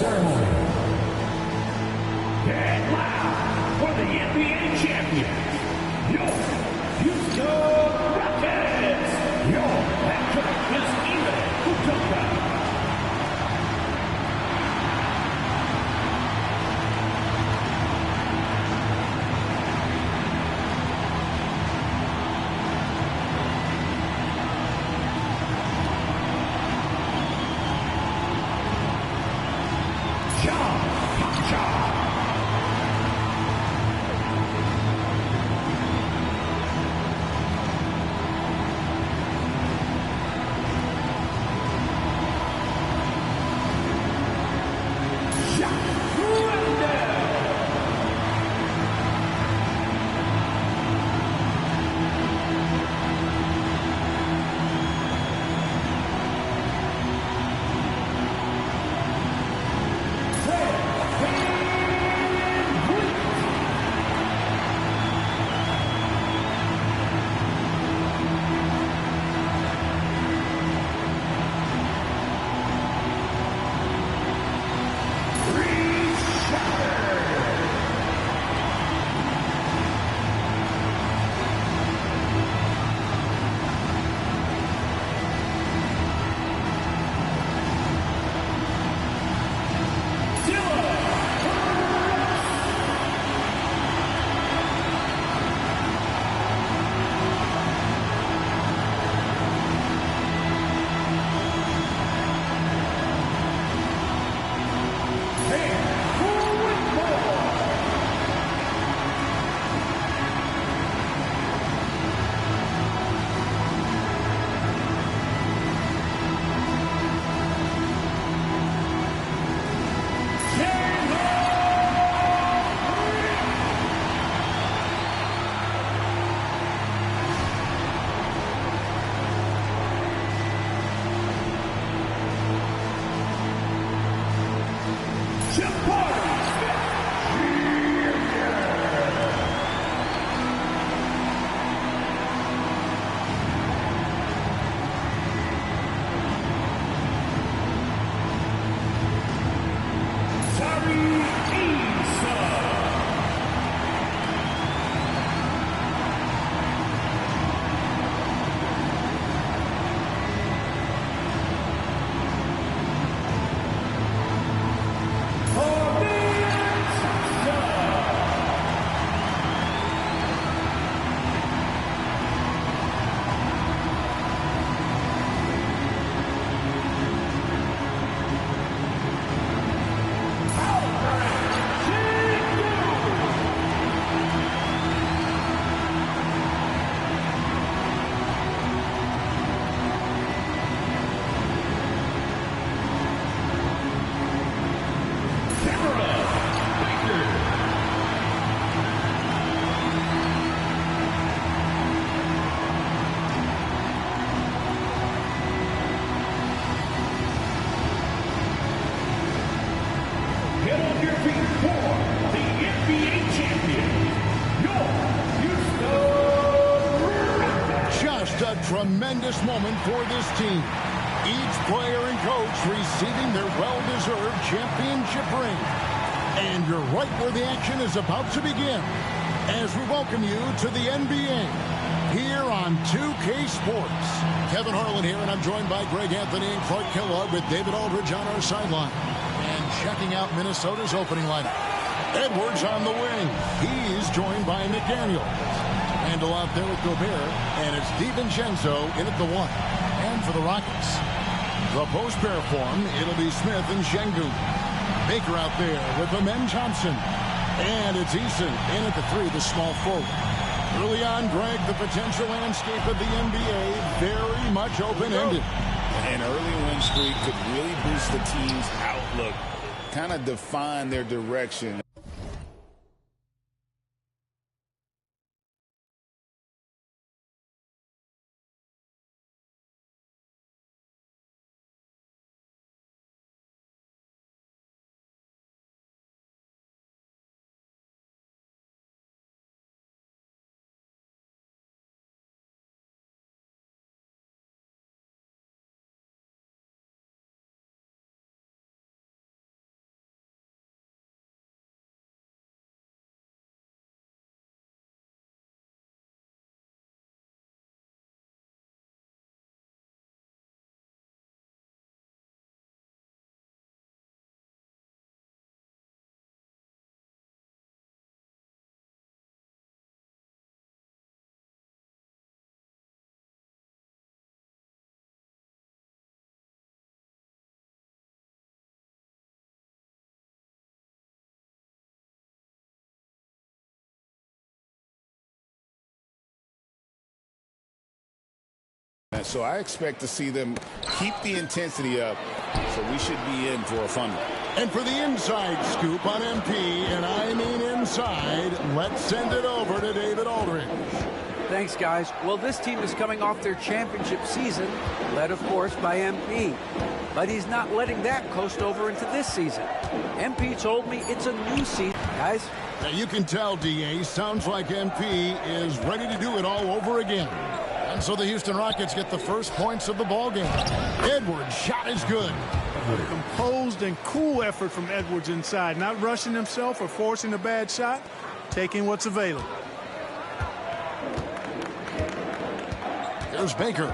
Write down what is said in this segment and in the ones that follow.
ceremony. Get loud for the NBA champions, your Houston Rockets. Your head coach is Ime Udoka. Tremendous moment for this team. Each player and coach receiving their well-deserved championship ring. And you're right where the action is about to begin as we welcome you to the NBA here on 2K Sports. Kevin Harlan here, and I'm joined by Greg Anthony and Clark Kellogg with David Aldridge on our sideline. And checking out Minnesota's opening lineup. Edwards on the wing. He's joined by McDaniel. Handle out there with Gobert, and it's DiVincenzo in at the one. And for the Rockets, the post pair form, it'll be Smith and Şengün. Baker out there with Amen Thompson. And it's Eason in at the three, the small forward. Early on, Greg, the potential landscape of the NBA very much open-ended. An early win streak could really boost the team's outlook, kind of define their direction. And so I expect to see them keep the intensity up, so we should be in for a fun one. And for the inside scoop on MP, and I mean inside, let's send it over to David Aldridge. Thanks, guys. Well, this team is coming off their championship season, led, of course, by MP. But he's not letting that coast over into this season. MP told me it's a new season, guys. Now you can tell, DA, sounds like MP is ready to do it all over again. And so the Houston Rockets get the first points of the ballgame. Edwards' shot is good. A composed and cool effort from Edwards inside, not rushing himself or forcing a bad shot, taking what's available. Here's Baker.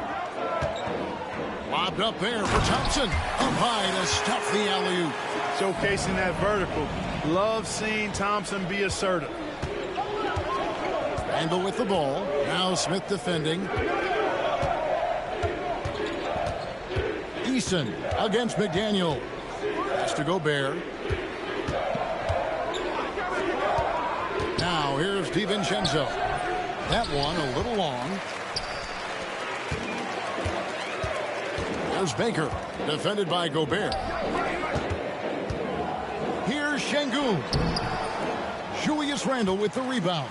Lobbed up there for Thompson. Up high to stuff the alley-oop. Showcasing that vertical. Love seeing Thompson be assertive. Randall with the ball. Now Smith defending. Eason against McDaniel. Has to Gobert. Now here's DiVincenzo. That one a little long. There's Baker, defended by Gobert. Here's Şengün. Julius Randle with the rebound.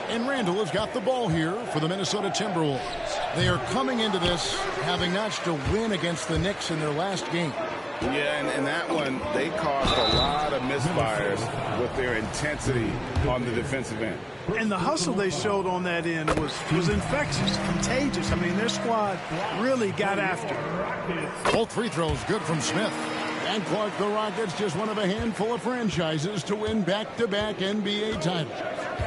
And Randle has got the ball here for the Minnesota Timberwolves. They are coming into this having notched a win against the Knicks in their last game. Yeah, and that one, they caused a lot of misfires with their intensity on the defensive end. And the hustle they showed on that end was infectious, contagious. I mean, their squad really got after it. Both free throws good from Smith. And Clark, the Rockets, just one of a handful of franchises to win back-to-back NBA titles.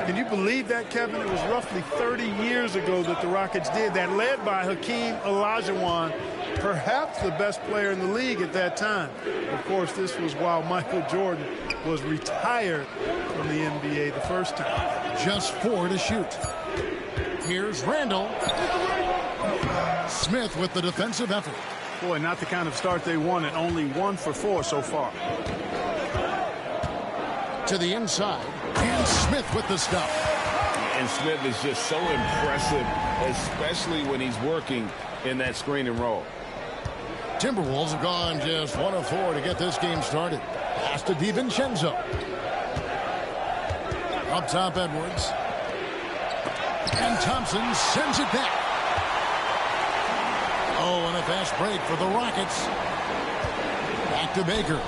Can you believe that, Kevin? It was roughly 30 years ago that the Rockets did that, led by Hakeem Olajuwon, perhaps the best player in the league at that time. Of course, this was while Michael Jordan was retired from the NBA the first time. Just 4 to shoot. Here's Randle. Smith with the defensive effort. Boy, not the kind of start they wanted. Only 1 for 4 so far. To the inside. And Smith with the stuff. And Smith is just so impressive, especially when he's working in that screen and roll. Timberwolves have gone just 1 of 4 to get this game started. Pass to DiVincenzo. Up top, Edwards. And Thompson sends it back. Oh, and a fast break for the Rockets. Back to Baker.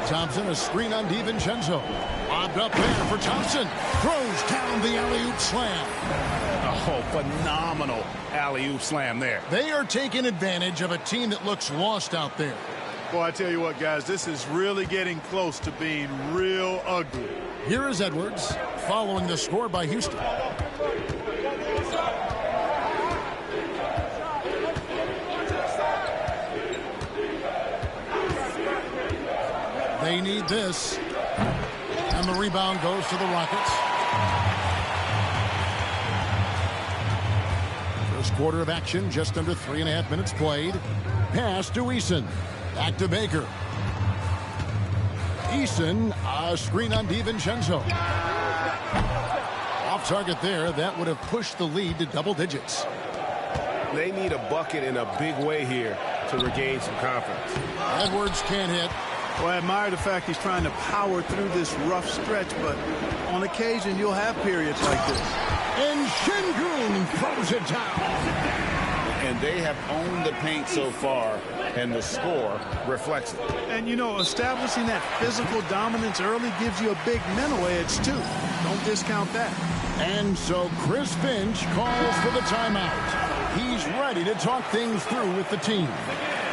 Thompson, a screen on DiVincenzo. Lobbed up there for Thompson. Throws down the alley-oop slam. Oh, phenomenal alley-oop slam there. They are taking advantage of a team that looks lost out there. Boy, I tell you what, guys, this is really getting close to being real ugly. Here is Edwards, following the score by Houston. They need this. And the rebound goes to the Rockets. First quarter of action, just under 3.5 minutes played. Pass to Eason. Back to Baker. Eason, a screen on DiVincenzo. Off target there. That would have pushed the lead to double digits. They need a bucket in a big way here to regain some confidence. Edwards can't hit. Well, I admire the fact he's trying to power through this rough stretch, but on occasion you'll have periods like this. And Şengün throws it down. And they have owned the paint so far, and the score reflects it. And, you know, establishing that physical dominance early gives you a big mental edge, too. Don't discount that. And so Chris Finch calls for the timeout. He's ready to talk things through with the team.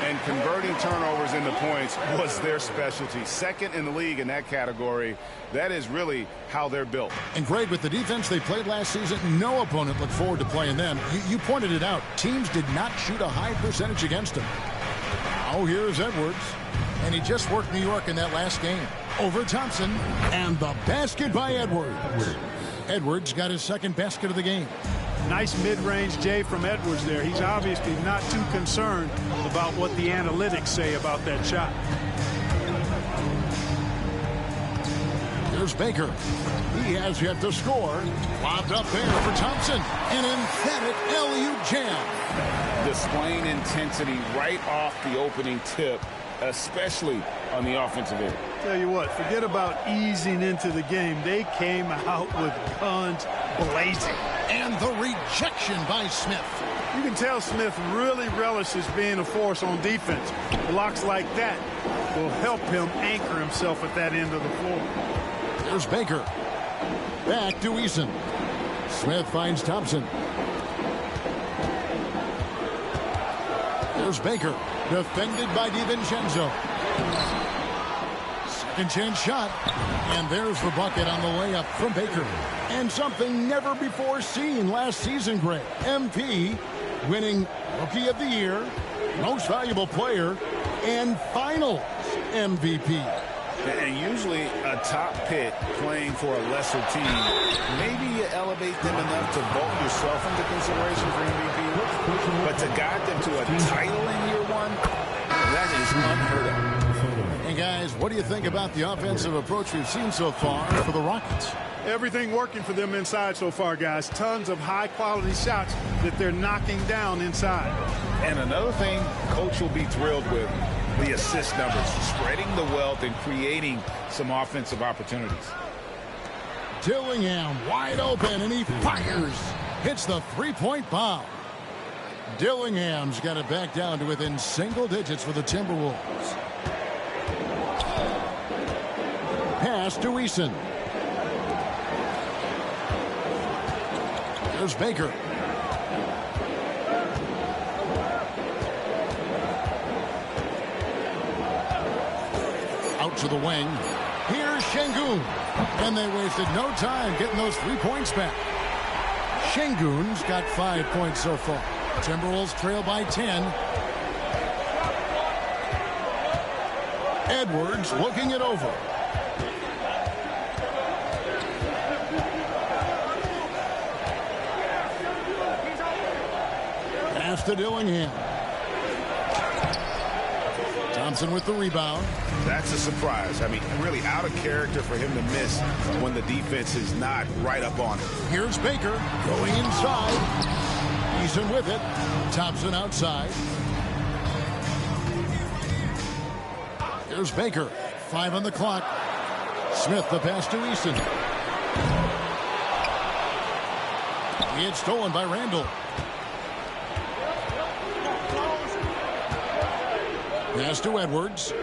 And converting turnovers into points was their specialty. Second in the league in that category. That is really how they're built. And Greg, with the defense they played last season, no opponent looked forward to playing them. You pointed it out. Teams did not shoot a high percentage against them. Now here's Edwards. And he just worked New York in that last game. Over Thompson. And the basket by Edwards. Edwards got his second basket of the game. Nice mid-range J from Edwards there. He's obviously not too concerned about what the analytics say about that shot. Here's Baker. He has yet to score. Lobbed up there for Thompson. An emphatic alley-oop jam. Displaying intensity right off the opening tip, especially on the offensive end. Tell you what, forget about easing into the game. They came out with guns blazing. And the rejection by Smith. You can tell Smith really relishes being a force on defense. Blocks like that will help him anchor himself at that end of the floor. There's Baker. Back to Eason. Smith finds Thompson. There's Baker. Defended by DiVincenzo. Second chance shot. And there's the bucket on the layup from Baker. And something never before seen last season, Greg. MP winning Rookie of the Year, Most Valuable Player, and Finals MVP. And usually a top pick playing for a lesser team, maybe you elevate them enough to vote yourself into consideration for MVP. But to guide them to a title in year one, that is unheard of. And guys, what do you think about the offensive approach we've seen so far for the Rockets? Everything working for them inside so far, guys. Tons of high-quality shots that they're knocking down inside. And another thing Coach will be thrilled with, the assist numbers, spreading the wealth and creating some offensive opportunities. Dillingham wide open, and he fires. Hits the three-point bomb. Dillingham's got it back down to within single digits for the Timberwolves. Pass to Eason. There's Baker. Out to the wing. Here's Şengün. And they wasted no time getting those 3 points back. Şengün's got 5 points so far. Timberwolves trail by 10. Edwards looking it over. Pass to Dillingham. Thompson with the rebound. That's a surprise. I mean, really out of character for him to miss when the defense is not right up on it. Here's Baker going inside. Eason with it. Thompson outside. Here's Baker. 5 on the clock. Smith the pass to Eason. It's stolen by Randall. Pass to Edwards.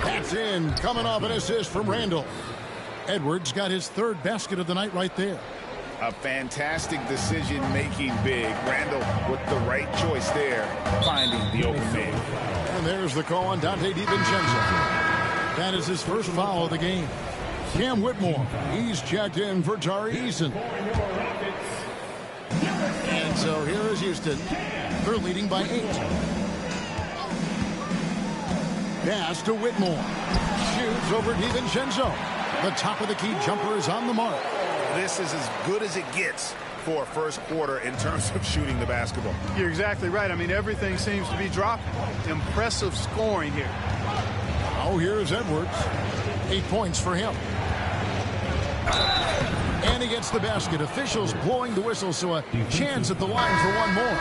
That's in. Coming off an assist from Randall. Edwards got his 3rd basket of the night right there. A fantastic decision-making big. Randall with the right choice there, finding the open man. And there's the call on Dante DiVincenzo. That is his first foul of the game. Cam Whitmore, he's checked in for Tari Eason. And so here is Houston. They're leading by 8. Pass to Whitmore. Shoots over DiVincenzo. The top of the key jumper is on the mark. This is as good as it gets for first quarter in terms of shooting the basketball. You're exactly right. I mean, everything seems to be dropping. Impressive scoring here. Oh, here's Edwards. 8 points for him. And he gets the basket. Officials blowing the whistle, so a chance at the line for one more.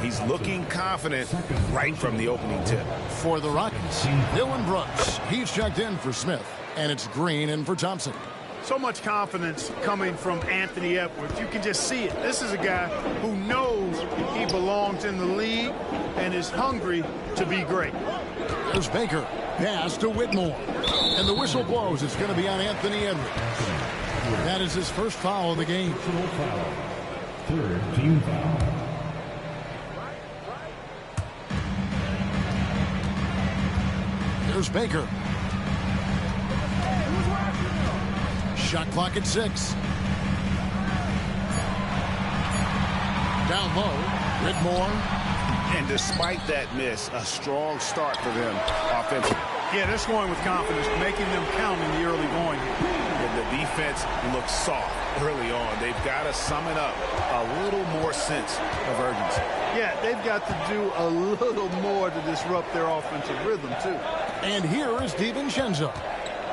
He's looking confident right from the opening tip. For the Rockets, Dillon Brooks. He's checked in for Smith. And it's Green in for Thompson. So much confidence coming from Anthony Edwards. You can just see it. This is a guy who knows he belongs in the league and is hungry to be great. There's Baker. Pass to Whitmore. And the whistle blows. It's going to be on Anthony Edwards. That is his first foul of the game. 3rd team foul. There's Baker. Shot clock at 6. Down low. Whitmore. And despite that miss, a strong start for them offensively. Yeah, they're scoring with confidence, making them count in the early going here. Yeah, the defense looks soft early on. They've got to sum it up a little more sense of urgency. Yeah, they've got to do a little more to disrupt their offensive rhythm, too. And here is DiVincenzo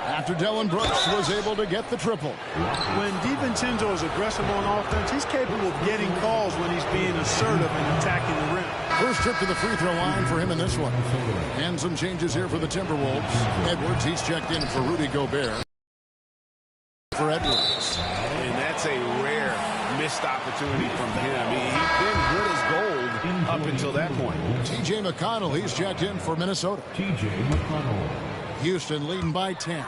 after Dillon Brooks was able to get the triple. When DiVincenzo is aggressive on offense, he's capable of getting calls when he's being assertive and attacking the rim. First trip to the free throw line for him in this one. And some changes here for the Timberwolves. Edwards, he's checked in for Rudy Gobert. For Edwards. And that's a rare missed opportunity from him. He's been good as gold up until that point. T.J. McConnell, he's checked in for Minnesota. T.J. McConnell. Houston leading by 10.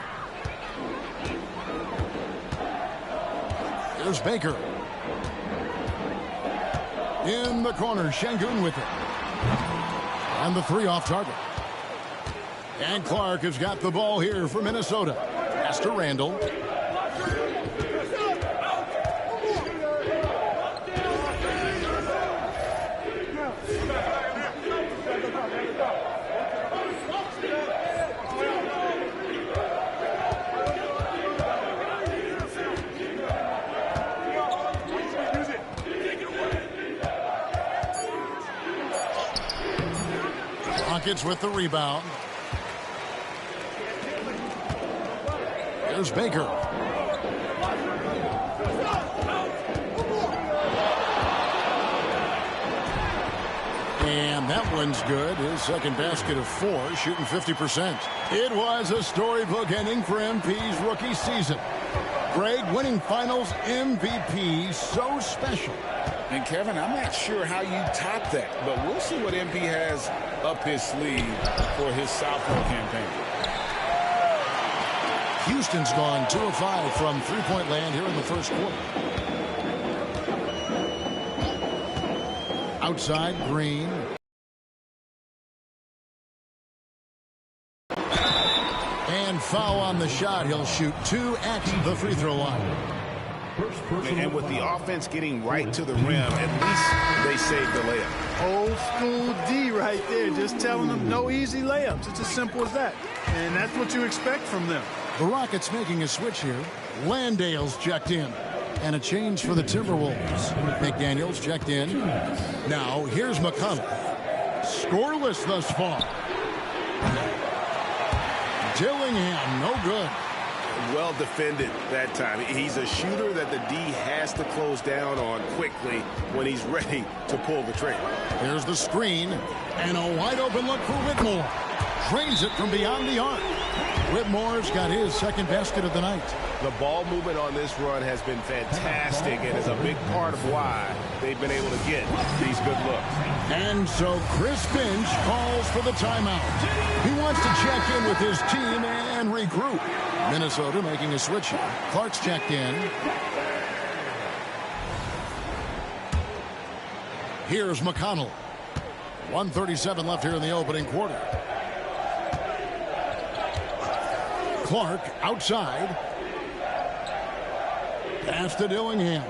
Here's Baker. In the corner, Şengün with it. And the three off target. And Clark has got the ball here for Minnesota. Pass to Randall. Rockets with the rebound. Here's Baker. And that one's good. His second basket of 4, shooting 50%. It was a storybook ending for MP's rookie season. Greg, winning finals MVP, so special. And Kevin, I'm not sure how you top that, but we'll see what MP has up his sleeve for his sophomore campaign. Houston's gone 2 of 5 from three-point land here in the first quarter. Outside, Green. And foul on the shot. He'll shoot 2 at the free throw line. And with the offense getting right to the rim, at least they saved the layup. Old school D right there, just telling them no easy layups. It's as simple as that. And that's what you expect from them. The Rockets making a switch here. Landale's checked in. And a change for the Timberwolves. McDaniels checked in. Now, here's McConnell. Scoreless thus far. Dillingham, no good. Well defended that time. He's a shooter that the D has to close down on quickly when he's ready to pull the trigger. Here's the screen. And a wide open look for Whitmore. Drains it from beyond the arc. Whitmore's got his second basket of the night. The ball movement on this run has been fantastic and is a big part of why they've been able to get these good looks. And so Chris Finch calls for the timeout. He wants to check in with his team and regroup. Minnesota making a switch here. Clark's checked in. Here's McConnell. 1:37 left here in the opening quarter. Clark outside. Pass to Dillingham.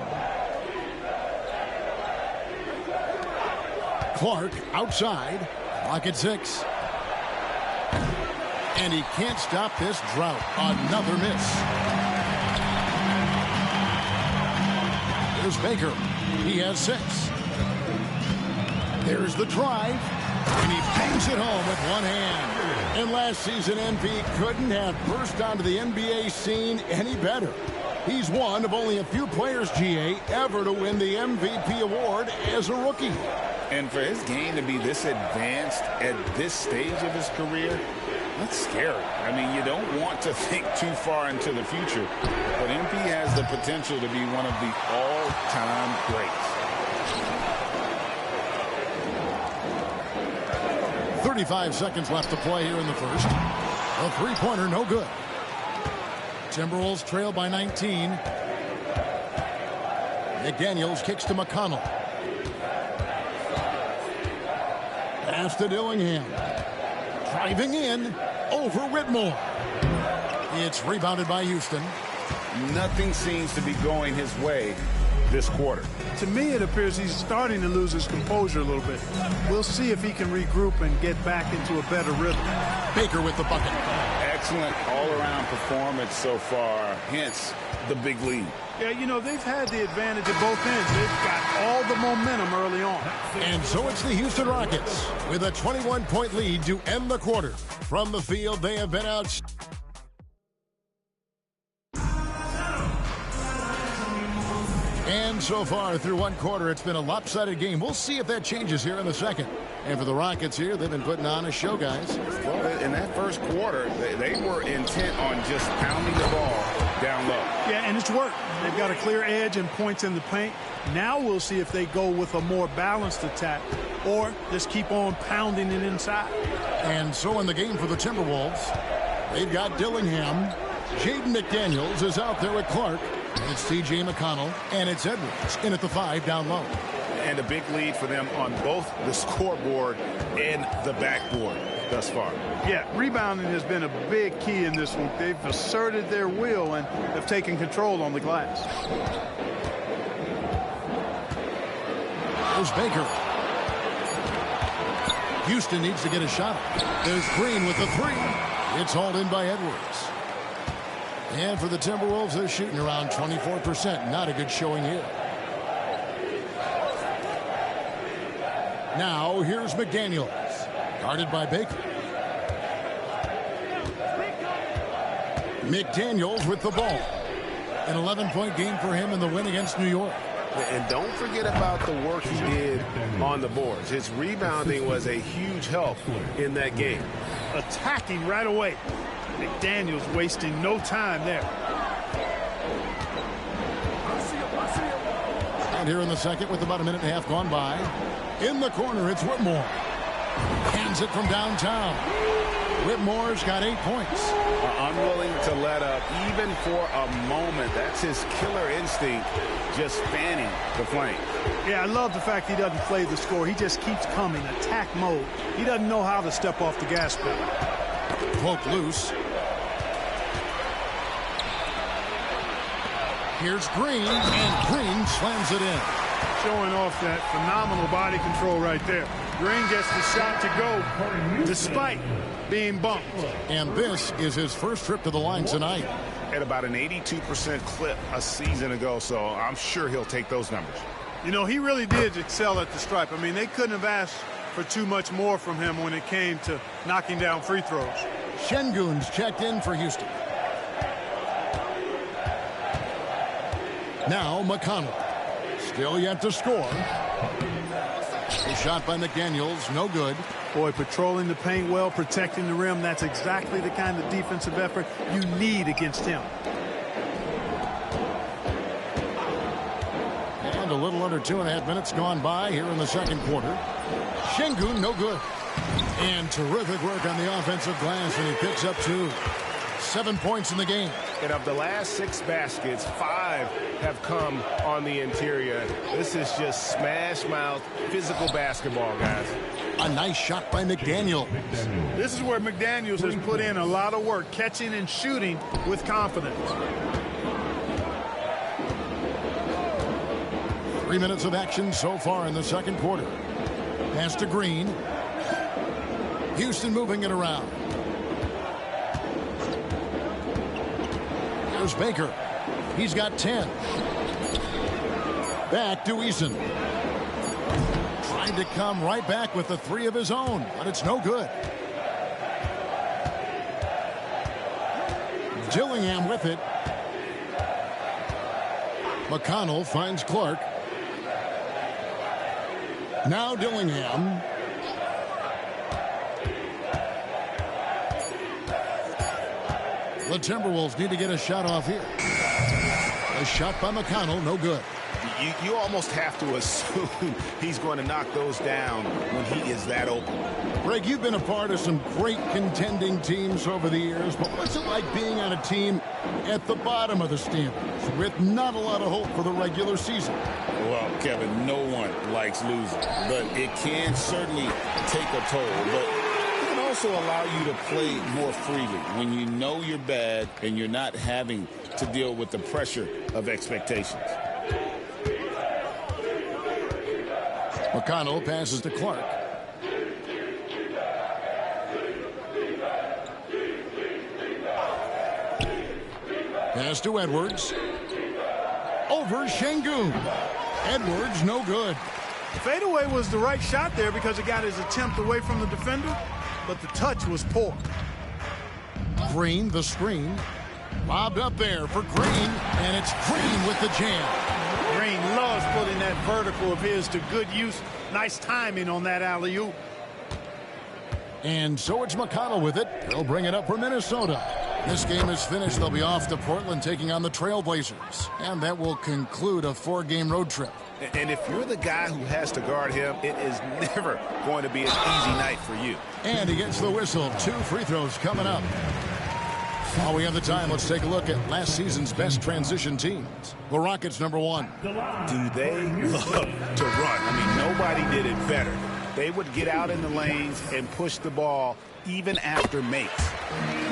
Clark outside. Clock at 6. And he can't stop this drought. Another miss. Here's Baker. He has 6. There's the drive. And he bangs it home with one hand. And last season, MP couldn't have burst onto the NBA scene any better. He's one of only a few players, GA, ever to win the MVP award as a rookie. And for his game to be this advanced at this stage of his career, that's scary. I mean, you don't want to think too far into the future, but MP has the potential to be one of the all-time greats. 35 seconds left to play here in the first. A three-pointer, no good. Timberwolves trail by 19. McDaniels kicks to McConnell. Pass to Dillingham. Driving in over Whitmore. It's rebounded by Houston. Nothing seems to be going his way this quarter. To me, it appears he's starting to lose his composure a little bit. We'll see if he can regroup and get back into a better rhythm. Baker with the bucket. excellent all-around performance so far, hence the big lead. Yeah, you know, they've had the advantage at both ends. They've got all the momentum early on. And so it's the Houston Rockets with a 21-point lead to end the quarter. From the field, they have been out. And so far through one quarter, it's been a lopsided game. We'll see if that changes here in the second. And for the Rockets here, they've been putting on a show, guys. Well, in that first quarter, they were intent on just pounding the ball down low. Yeah, and it's worked. They've got a clear edge and points in the paint. Now we'll see if they go with a more balanced attack or just keep on pounding it inside. And so in the game for the Timberwolves, they've got Dillingham. Jaden McDaniels is out there with Clark. It's T.J. McConnell, and it's Edwards in at the 5 down low. And a big lead for them on both the scoreboard and the backboard thus far. Yeah, rebounding has been a big key in this one. They've asserted their will and have taken control on the glass. There's Baker. Houston needs to get a shot. There's Green with the 3. It's hauled in by Edwards. And for the Timberwolves, they're shooting around 24%. Not a good showing here. Now, here's McDaniels. Guarded by Baker. McDaniels with the ball. An 11-point game for him in the win against New York. And don't forget about the work he did on the boards. His rebounding was a huge help in that game. Attacking right away. McDaniels wasting no time there. And here in the second with about a minute and a half gone by. In the corner, it's Whitmore. Hands it from downtown. Whitmore's got 8 points. Unwilling to let up even for a moment. That's his killer instinct, just fanning the flame. Yeah, I love the fact he doesn't play the score. He just keeps coming, attack mode. He doesn't know how to step off the gas pedal. Poke loose. Here's Green, and Green slams it in. Showing off that phenomenal body control right there. Green gets the shot to go despite being bumped. And this is his first trip to the line tonight. At about an 82% clip a season ago, so I'm sure he'll take those numbers. You know, he really did excel at the stripe. I mean, they couldn't have asked for too much more from him when it came to knocking down free throws. Şengün's checked in for Houston. Now McConnell. Still yet to score. A shot by McDaniels, no good. Boy, patrolling the paint well, protecting the rim. That's exactly the kind of defensive effort you need against him. And a little under 2.5 minutes gone by here in the second quarter. Şengün, no good. And terrific work on the offensive glass, and he picks up 2. 7 points in the game. And of the last 6 baskets, 5 have come on the interior. This is just smash mouth physical basketball, guys. A nice shot by McDaniel. This is where McDaniels has put in a lot of work, catching and shooting with confidence. 3 minutes of action so far in the second quarter. Pass to Green. Houston moving it around. There's Baker. He's got 10. Back to Eason. Trying to come right back with the 3 of his own, but it's no good. Dillingham with it. McConnell finds Clark. Now Dillingham. The Timberwolves need to get a shot off here. A shot by McConnell, no good. You almost have to assume he's going to knock those down when he is that open. Greg, you've been a part of some great contending teams over the years, but what's it like being on a team at the bottom of the standings with not a lot of hope for the regular season? Well, Kevin, no one likes losing, but it can certainly take a toll. But it can also allow you to play more freely when you know you're bad and you're not having to deal with the pressure of expectations. McConnell passes to Clark. Pass to Edwards. Over Şengün. Edwards, no good. Fadeaway was the right shot there because it got his attempt away from the defender, but the touch was poor. Green, the screen. Lobbed up there for Green, and it's Green with the jam. Green loves putting that vertical of his to good use. Nice timing on that alley-oop. And so it's McConnell with it. He'll bring it up for Minnesota. This game is finished. They'll be off to Portland taking on the Trailblazers. And that will conclude a 4-game road trip. And if you're the guy who has to guard him, it is never going to be an easy night for you. And he gets the whistle. 2 free throws coming up. While we have the time, let's take a look at last season's best transition teams. The Rockets, number 1. Do they love to run? I mean, nobody did it better. They would get out in the lanes and push the ball even after makes.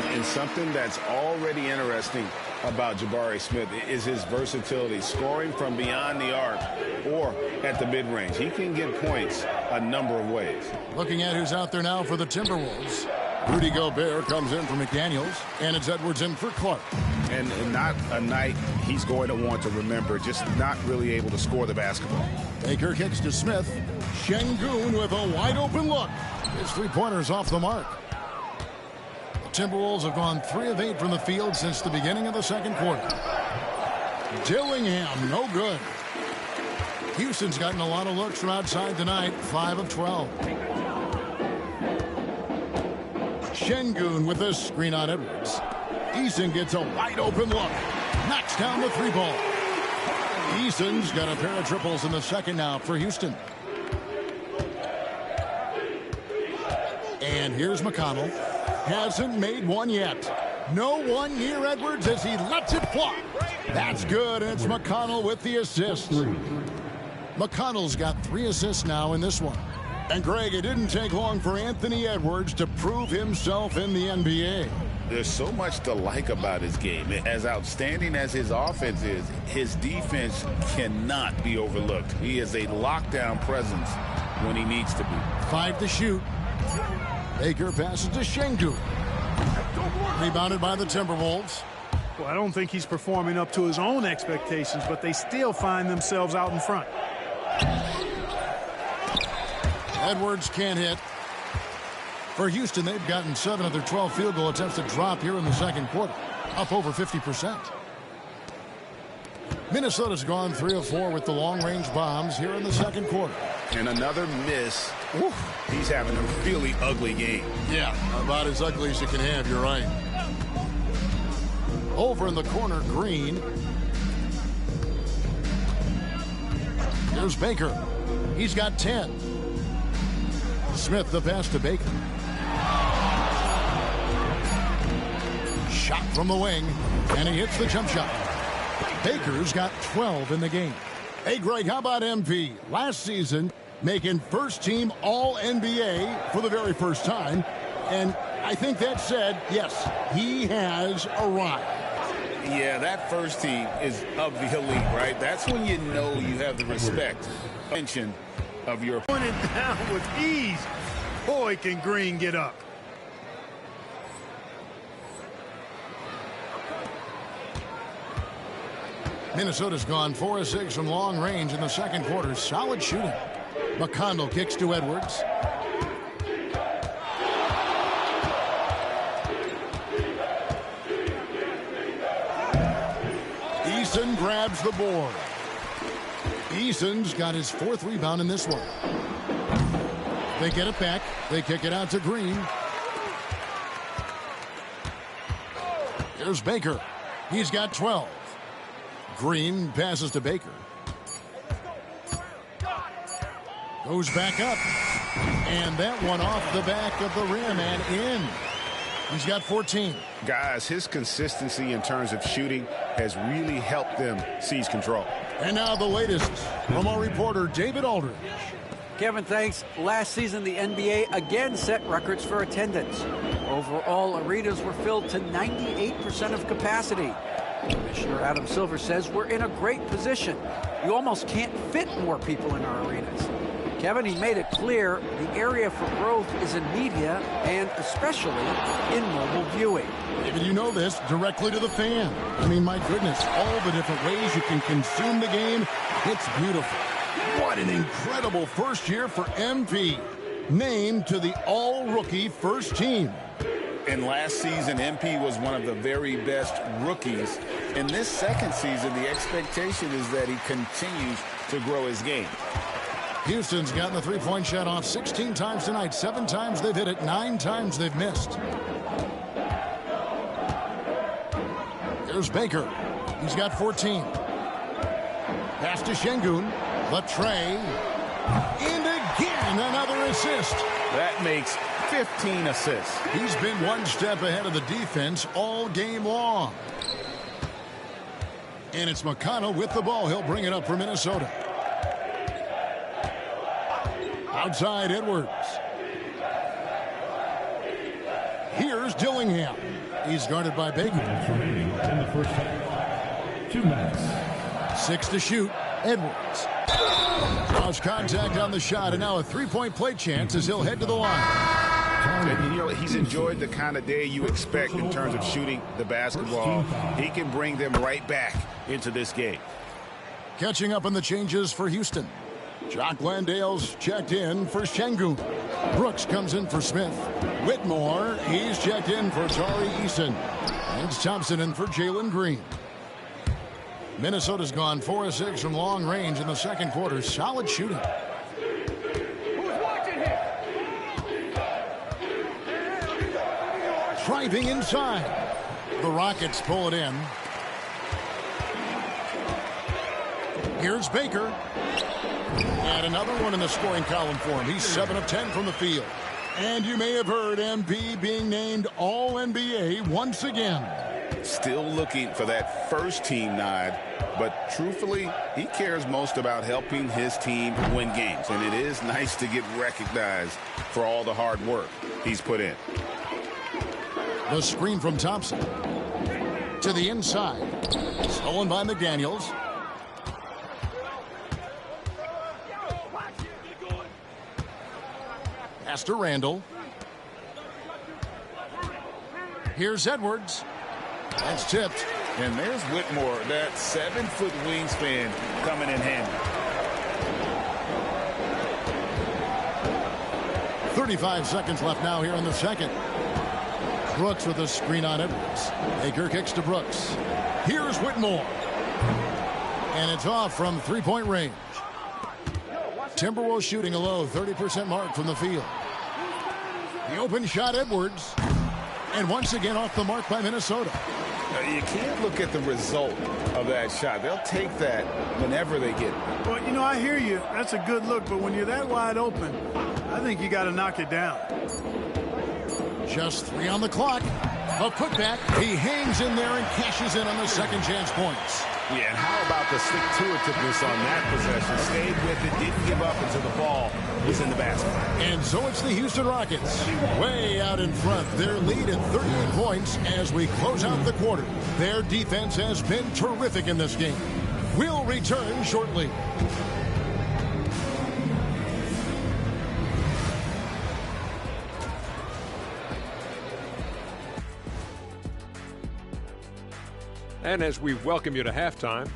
And something that's already interesting about Jabari Smith is his versatility, scoring from beyond the arc or at the mid-range. He can get points a number of ways. Looking at who's out there now for the Timberwolves. Rudy Gobert comes in for McDaniels, and it's Edwards in for Clark. And not a night he's going to want to remember, just not really able to score the basketball. Baker kicks to Smith. Şengün with a wide-open look. His 3-pointer's off the mark. The Timberwolves have gone 3 of 8 from the field since the beginning of the second quarter. Dillingham, no good. Houston's gotten a lot of looks from outside tonight, 5 of 12. Şengün with the screen on Edwards. Eason gets a wide-open look. Knocks down the 3-ball. Eason's got a pair of triples in the second now for Houston. And here's McConnell. Hasn't made one yet. No one near Edwards as he lets it fly. That's good, and it's McConnell with the assist. McConnell's got 3 assists now in this one. And Greg, it didn't take long for Anthony Edwards to prove himself in the NBA. There's so much to like about his game. As outstanding as his offense is, his defense cannot be overlooked. He is a lockdown presence when he needs to be. 5 to shoot. Baker passes to Şengün. Rebounded by the Timberwolves. Well, I don't think he's performing up to his own expectations, but they still find themselves out in front. Edwards can't hit. For Houston, they've gotten 7 of their 12 field goal attempts to drop here in the second quarter, up over 50%. Minnesota's gone 3 of 4 with the long-range bombs here in the second quarter. And another miss. Oof, he's having a really ugly game. Yeah, about as ugly as you can have, you're right. Over in the corner, Green. Here's Baker. He's got 10. Smith, the pass to Baker. Shot from the wing, and he hits the jump shot. Baker's got 12 in the game. Hey, Greg, how about MP? Last season, making first-team All-NBA for the very first time. And I think that said, yes, he has arrived. Yeah, that first team is of the elite, right? That's when you know you have the respect, attention of your Pointed down with ease. Boy, can Green get up. Minnesota's gone 4 of 6 from long range in the second quarter. Solid shooting. McConnell kicks to Edwards. Eason grabs the board. Eason's got his 4th rebound in this one. They get it back. They kick it out to Green. Here's Baker. He's got 12. Green passes to Baker. Goes back up. And that one off the back of the rim and in. He's got 14. Guys, his consistency in terms of shooting has really helped them seize control. And now the latest from our reporter, David Aldridge. Kevin, thanks. Last season, the NBA again set records for attendance. Overall, arenas were filled to 98% of capacity. Commissioner Adam Silver says we're in a great position. You almost can't fit more people in our arenas. Kevin, he made it clear the area for growth is in media and especially in mobile viewing. David, you know this, directly to the fan. I mean, my goodness, all the different ways you can consume the game. It's beautiful. What an incredible first year for MP. Named to the all-rookie first team. And last season, MP was one of the very best rookies. In this second season, the expectation is that he continues to grow his game. Houston's gotten the three-point shot off 16 times tonight. 7 times they've hit it, 9 times they've missed. Here's Baker. He's got 14. Pass to Şengün. Latre. And again, another assist. That makes 15 assists. He's been one step ahead of the defense all game long. And it's McConnell with the ball. He'll bring it up for Minnesota. Outside Edwards. Here's Dillingham. He's guarded by Baker. Remaining in the first half. 2 minutes. 6 to shoot. Edwards. Draws contact on the shot, and now a three-point play chance as he'll head to the line. And, you know, he's enjoyed the kind of day you expect in terms of shooting the basketball. He can bring them right back into this game. Catching up on the changes for Houston. Jock Landale's checked in for Şengün. Brooks comes in for Smith. Whitmore, he's checked in for Tari Eason. And Thompson in for Jalen Green. Minnesota's gone 4 of 6 from long range in the second quarter. Solid shooting. Driving inside. The Rockets pull it in. Here's Baker. And another one in the scoring column for him. He's 7 of 10 from the field. And you may have heard MP being named All-NBA once again. Still looking for that first team nod, but truthfully, he cares most about helping his team win games. And it is nice to get recognized for all the hard work he's put in. The screen from Thompson. To the inside. Stolen by McDaniels. Pass to Randall. Here's Edwards. That's tipped. And there's Whitmore, that 7-foot wingspan coming in handy. 35 seconds left now here in the second. Brooks with a screen on Edwards. Baker kicks to Brooks. Here's Whitmore. And it's off from three-point range. Timberwolves shooting a low 30% mark from the field. The open shot, Edwards. And once again off the mark by Minnesota. You can't look at the result of that shot. They'll take that whenever they get it. Well, you know, I hear you. That's a good look, but when you're that wide open, I think you got to knock it down. Just 3 on the clock. A putback. He hangs in there and cashes in on the second chance points. Yeah, and how about the stick-to-itiveness on that possession? Stayed with it, didn't give up until the ball was in the basket. And so it's the Houston Rockets way out in front. Their lead at 38 points as we close out the quarter. Their defense has been terrific in this game. We'll return shortly. And as we welcome you to halftime,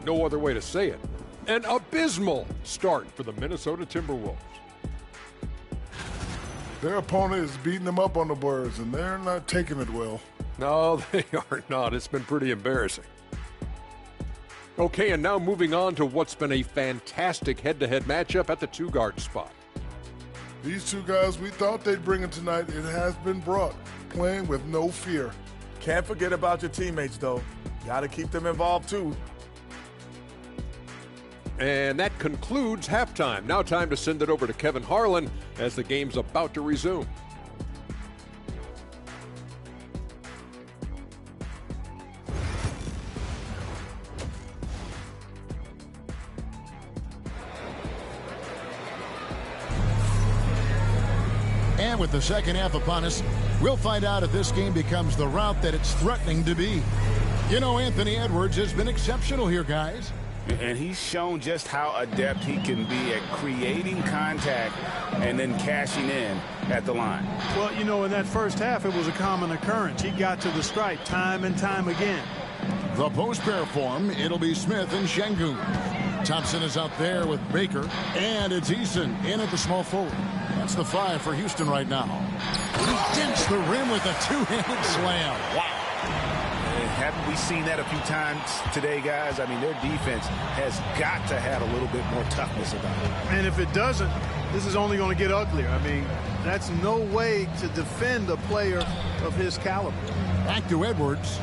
no other way to say it, an abysmal start for the Minnesota Timberwolves. Their opponent is beating them up on the boards, and they're not taking it well. No, they are not. It's been pretty embarrassing. Okay, and now moving on to what's been a fantastic head-to-head matchup at the two-guard spot. These two guys we thought they'd bring it tonight, it has been brought, playing with no fear. Can't forget about your teammates, though. Got to keep them involved, too. And that concludes halftime. Now time to send it over to Kevin Harlan as the game's about to resume. And with the second half upon us, we'll find out if this game becomes the rout that it's threatening to be. You know, Anthony Edwards has been exceptional here, guys. And he's shown just how adept he can be at creating contact and then cashing in at the line. Well, you know, in that first half, it was a common occurrence. He got to the stripe time and time again. The post pair form, it'll be Smith and Şengün. Thompson is out there with Baker, and it's Eason in at the small forward. That's the 5 for Houston right now. He dents the rim with a two-handed slam. Wow. Haven't we seen that a few times today, guys? I mean, their defense has got to have a little bit more toughness about it. And if it doesn't, this is only going to get uglier. I mean, that's no way to defend a player of his caliber. Back to Edwards.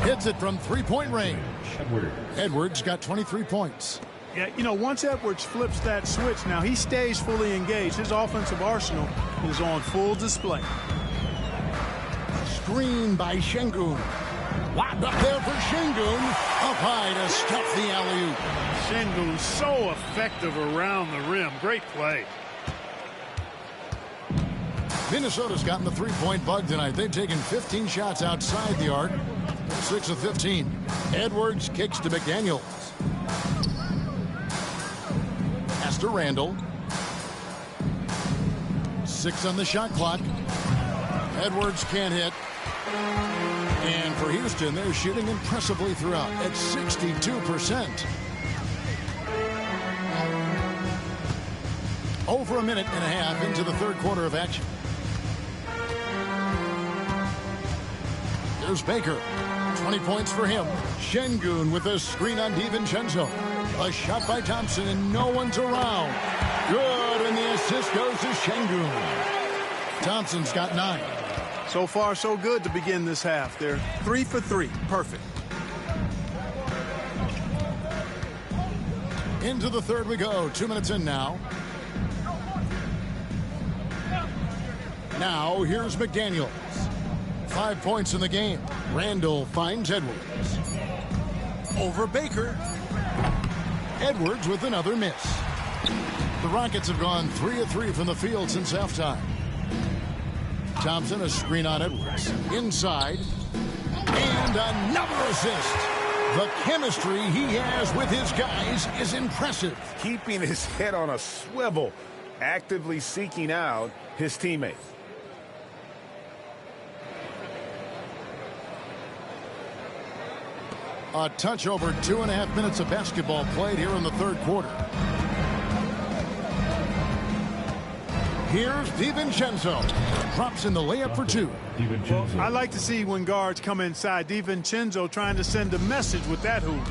Hits it from three-point range. Edwards got 23 points. Yeah, you know, once Edwards flips that switch, now he stays fully engaged. His offensive arsenal is on full display. Screen by Şengün. Lobbed up there for Şengün. Up high to stuff the alley-oop. Şengün so effective around the rim. Great play. Minnesota's gotten the three-point bug tonight. They've taken 15 shots outside the arc. 6 of 15. Edwards kicks to McDaniels. Pass to Randall. 6 on the shot clock. Edwards can't hit. And for Houston, they're shooting impressively throughout at 62%. Over a minute and a half into the third quarter of action. There's Baker. 20 points for him. Şengün with a screen on DiVincenzo. A shot by Thompson, and no one's around. Good, and the assist goes to Şengün. Thompson's got 9. So far, so good to begin this half. They're 3 for 3. Perfect. Into the third we go. 2 minutes in now. Now, here's McDaniels. 5 points in the game. Randall finds Edwards. Over Baker. Edwards with another miss. The Rockets have gone 3 of 3 from the field since halftime. Thompson, a screen on Edwards. Inside. And another assist. The chemistry he has with his guys is impressive. Keeping his head on a swivel, actively seeking out his teammates. A touch over 2.5 minutes of basketball played here in the third quarter. Here's DiVincenzo. Drops in the layup for 2. Well, I like to see when guards come inside. DiVincenzo trying to send a message with that hoop.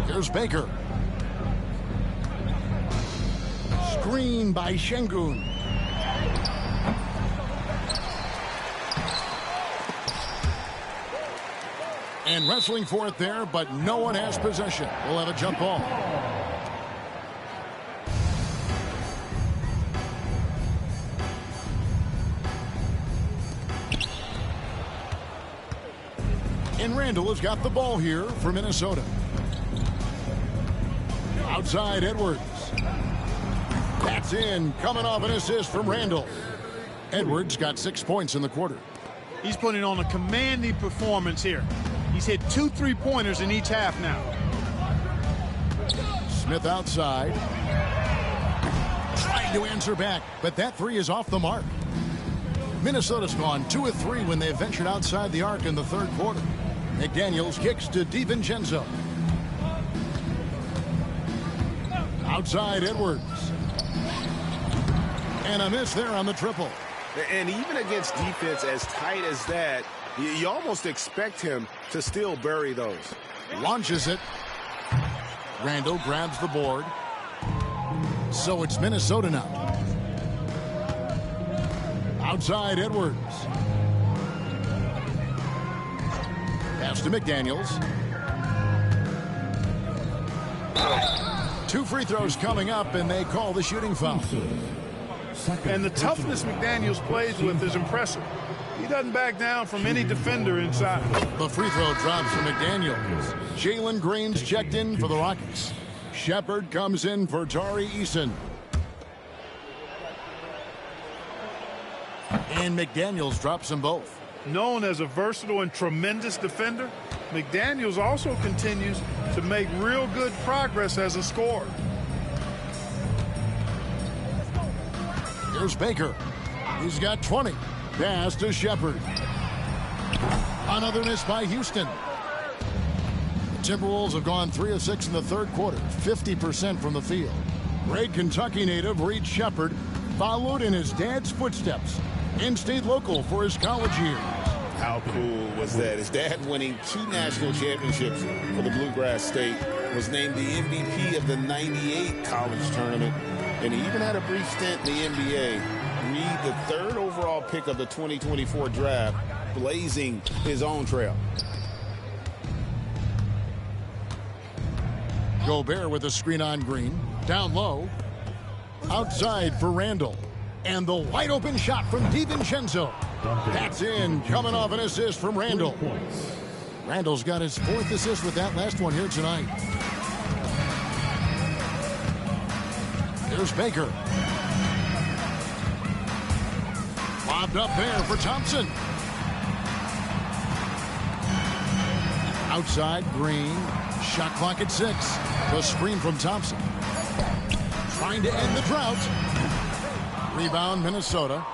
Here's Baker. Screen by Şengün. And wrestling for it there, but no one has possession. We'll have a jump ball. And Randall has got the ball here for Minnesota. Outside Edwards. That's in, coming off an assist from Randall. Edwards got 6 points in the quarter. He's putting on a commanding performance here. He's hit 2 3-pointers in each half now. Smith outside. Trying to answer back, but that 3 is off the mark. Minnesota's gone 2 of 3 when they ventured outside the arc in the third quarter. McDaniels kicks to DiVincenzo. Outside Edwards. And a miss there on the triple. And even against defense as tight as that, you almost expect him to still bury those. Launches it. Randall grabs the board. So it's Minnesota now. Outside Edwards. Pass to McDaniels. 2 free throws coming up, and they call the shooting foul. And the toughness McDaniels plays with is impressive. He doesn't back down from any defender inside. The free throw drops from McDaniels. Jalen Green's checked in for the Rockets. Shepard comes in for Tari Eason. And McDaniels drops them both. Known as a versatile and tremendous defender, McDaniels also continues to make real good progress as a scorer. Here's Baker. He's got 20. Pass to Shepard. Another miss by Houston. The Timberwolves have gone 3 of 6 in the third quarter, 50% from the field. Great Kentucky native Reed Shepard followed in his dad's footsteps and stayed local for his college years. How cool was that? His dad winning 2 national championships for the Bluegrass State, was named the MVP of the '98 college tournament, and he even had a brief stint in the NBA. Reed, the 3rd overall pick of the 2024 draft, blazing his own trail. Gobert with a screen on Green. Down low. Outside for Randall. And the wide open shot from DiVincenzo. That's in, coming off an assist from Randall. Randall's got his 4th assist with that last one here tonight. Here's Baker. Lobbed up there for Thompson. Outside, Green. Shot clock at 6. The screen from Thompson. Trying to end the drought. Rebound, Minnesota.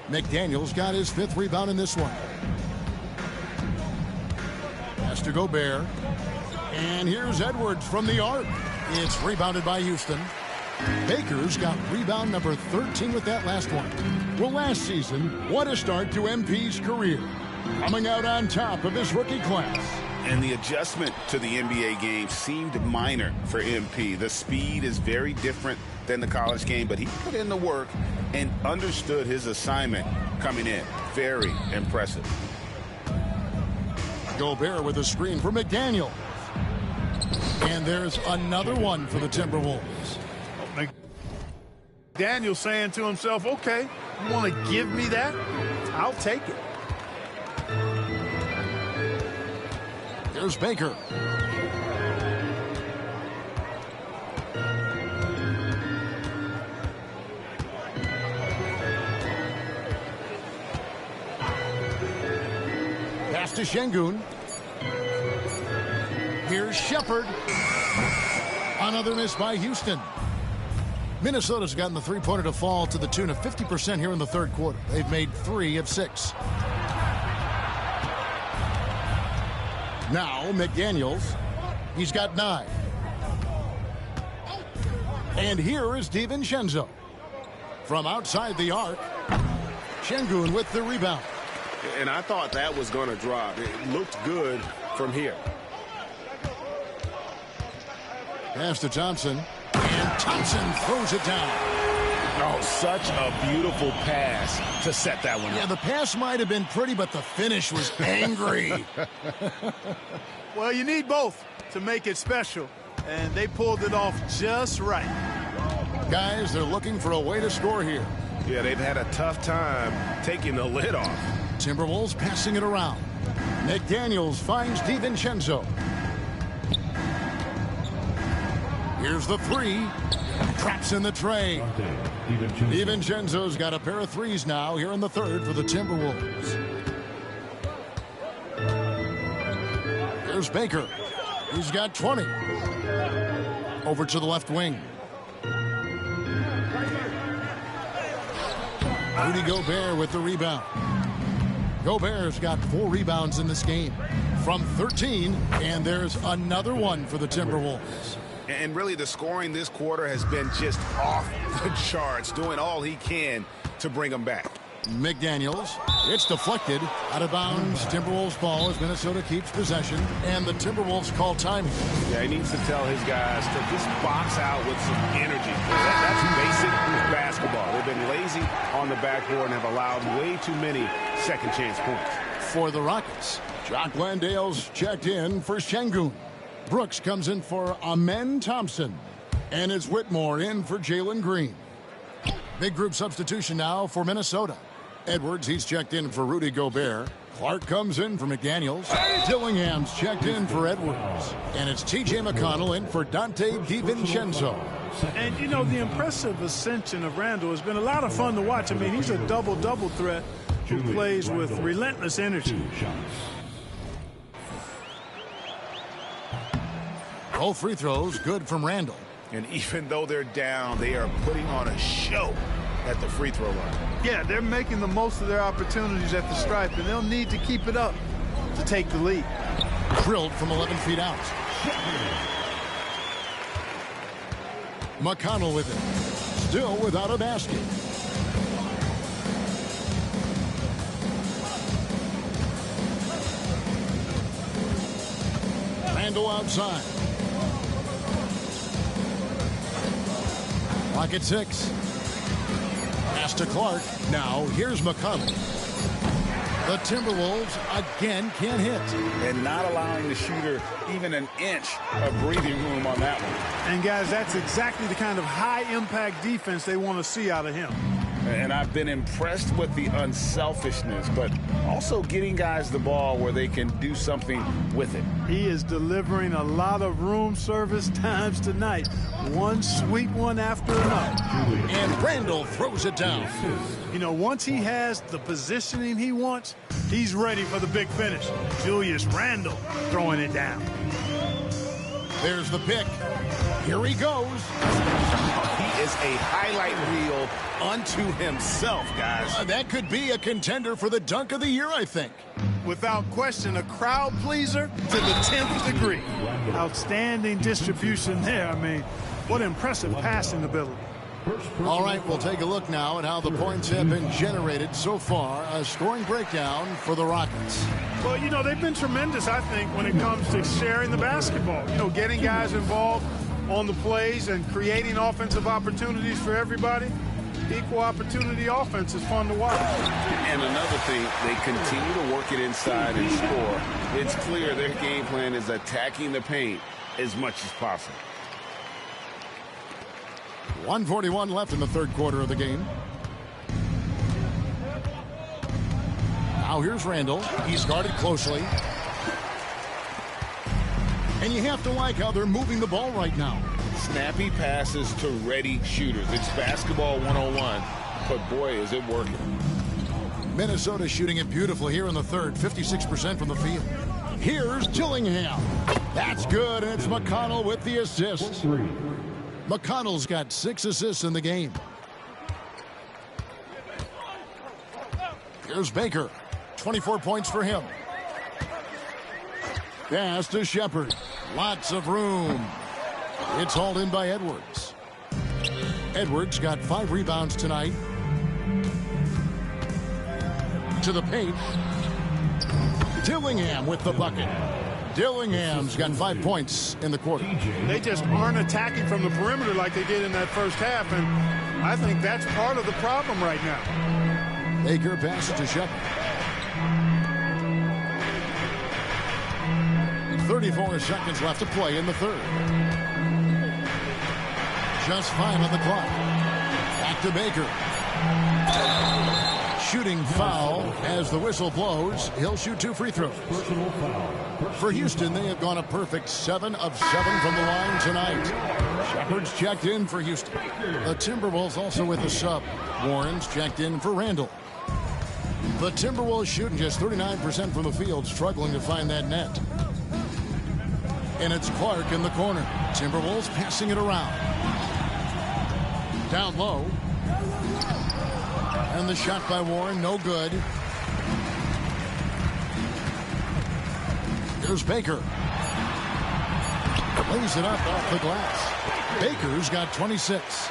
McDaniels got his 5th rebound in this one. Pass to Gobert. And here's Edwards from the arc. It's rebounded by Houston. Baker's got rebound number 13 with that last one. Well, last season, what a start to MP's career. Coming out on top of his rookie class. And the adjustment to the NBA game seemed minor for MP. The speed is very different than the college game, but he put in the work and understood his assignment coming in. Very impressive. Gobert with a screen for McDaniel. And there's another one for the Timberwolves. McDaniel saying to himself, okay, you want to give me that? I'll take it. Here's Baker. Pass to Şengün. Here's Shepard. Another miss by Houston. Minnesota's gotten the three-pointer to fall to the tune of 50% here in the third quarter. They've made 3 of 6. Now, McDaniels, he's got 9. And here is DiVincenzo. From outside the arc, Şengün with the rebound. And I thought that was going to drop. It looked good from here. Pass to Thompson. And Thompson throws it down. Oh, such a beautiful pass to set that one up. Yeah, the pass might have been pretty, but the finish was angry. Well, you need both to make it special, and they pulled it off just right. Guys, they're looking for a way to score here. Yeah, they've had a tough time taking the lid off. Timberwolves passing it around. McDaniels finds DiVincenzo. Here's the 3. Traps in the tray. DiVincenzo's got a pair of 3s now here in the third for the Timberwolves. There's Baker. He's got 20. Over to the left wing. Rudy Gobert with the rebound. Gobert's got 4 rebounds in this game from 13, and there's another one for the Timberwolves. And really, the scoring this quarter has been just off the charts, doing all he can to bring them back. McDaniels, it's deflected, out of bounds. Timberwolves ball as Minnesota keeps possession, and the Timberwolves call time. Yeah, he needs to tell his guys to just box out with some energy. That's basic basketball. They've been lazy on the backboard and have allowed way too many second chance points. For the Rockets, Jock Landale's checked in for Şengün. Brooks comes in for Amen Thompson. And it's Whitmore in for Jalen Green. Big group substitution now for Minnesota. Edwards, he's checked in for Rudy Gobert. Clark comes in for McDaniels. Dillingham's checked in for Edwards. And it's T.J. McConnell in for Dante DiVincenzo. And, you know, the impressive ascension of Randall has been a lot of fun to watch. I mean, he's a double-double threat who plays with relentless energy. Both free throws good from Randall. And even though they're down, they are putting on a show at the free throw line. Yeah, they're making the most of their opportunities at the stripe, and they'll need to keep it up to take the lead. Drilled from 11 feet out. McConnell with it. Still without a basket. Randall outside. Clock at 6. Pass to Clark. Now here's McConnell. The Timberwolves again can't hit. And not allowing the shooter even an inch of breathing room on that one. And guys, that's exactly the kind of high-impact defense they want to see out of him. And I've been impressed with the unselfishness, but also getting guys the ball where they can do something with it. He is delivering a lot of room service times tonight. One sweet one after another. And Randall throws it down. You know, once he has the positioning he wants, he's ready for the big finish. Julius Randle throwing it down. There's the pick. Here he goes. He is a highlight reel unto himself, guys. That could be a contender for the dunk of the year, I think. Without question, a crowd pleaser to the 10th degree. Outstanding distribution there. I mean, what impressive passing ability. All right, we'll take a look now at how the points have been generated so far. A scoring breakdown for the Rockets. Well, you know, they've been tremendous, I think, when it comes to sharing the basketball. You know, getting guys involved on the plays and creating offensive opportunities for everybody. Equal opportunity offense is fun to watch. And another thing, they continue to work it inside and score. It's clear their game plan is attacking the paint as much as possible. 1:41 left in the third quarter of the game. Now here's Randall. He's guarded closely. And you have to like how they're moving the ball right now. Snappy passes to ready shooters. It's basketball 101, but boy, is it working. Minnesota shooting it beautiful here in the third, 56% from the field. Here's Dillingham. That's good, and it's McConnell with the assist. McConnell's got 6 assists in the game. Here's Baker. 24 points for him. Pass to Shepard. Lots of room. It's hauled in by Edwards. Edwards got 5 rebounds tonight. To the paint. Dillingham with the bucket. Dillingham's got 5 points in the quarter. They just aren't attacking from the perimeter like they did in that first half, and I think that's part of the problem right now. Baker passes to Shepard. 34 seconds left to play in the third. Just 5 on the clock. Back to Baker. Shooting foul as the whistle blows. He'll shoot 2 free throws. For Houston, they have gone a perfect 7 of 7 from the line tonight. Shepard's checked in for Houston. The Timberwolves also with a sub. Warren's checked in for Randall. The Timberwolves shooting just 39% from the field, struggling to find that net. And it's Clark in the corner. Timberwolves passing it around. Down low. And the shot by Warren, no good. Here's Baker. Lays it up off the glass. Baker's got 26.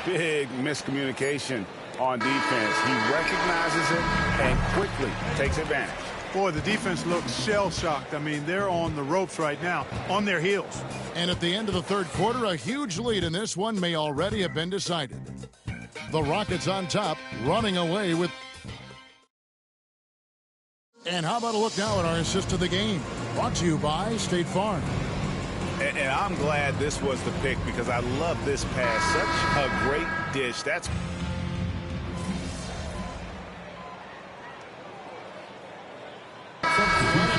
Big miscommunication on defense. He recognizes it and quickly takes advantage. Boy, the defense looks shell-shocked. I mean, they're on the ropes right now, on their heels. And at the end of the third quarter, a huge lead in this one may already have been decided. The Rockets on top, running away with... And how about a look now at our assist of the game? Brought to you by State Farm. And I'm glad this was the pick because I love this pass. Such a great dish. That's...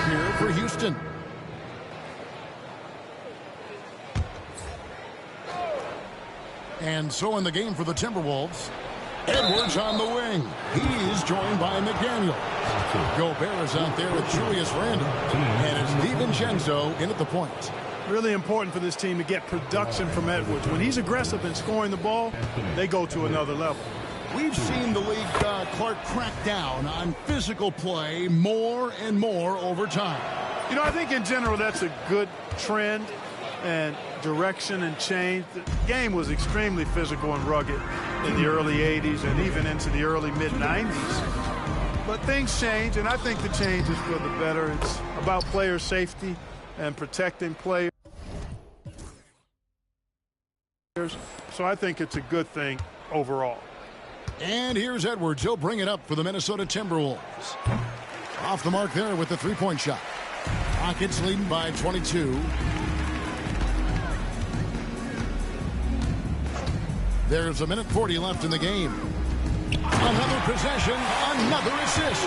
Here for Houston. And so in the game for the Timberwolves, Edwards on the wing. He's joined by McDaniel. Gobert is out there with Julius Randle. And it's DiVincenzo in at the point. Really important for this team to get production from Edwards. When he's aggressive and scoring the ball, they go to another level. We've seen the league, Clark, crack down on physical play more and more over time. You know, I think in general that's a good trend and direction and change. The game was extremely physical and rugged in the early 80s and even into the early mid-90s. But things change, and I think the change is for the better. It's about player safety and protecting players. So I think it's a good thing overall. And here's Edwards. He'll bring it up for the Minnesota Timberwolves. Off the mark there with the three-point shot. Rockets leading by 22. There's a minute 40 left in the game. Another possession, another assist.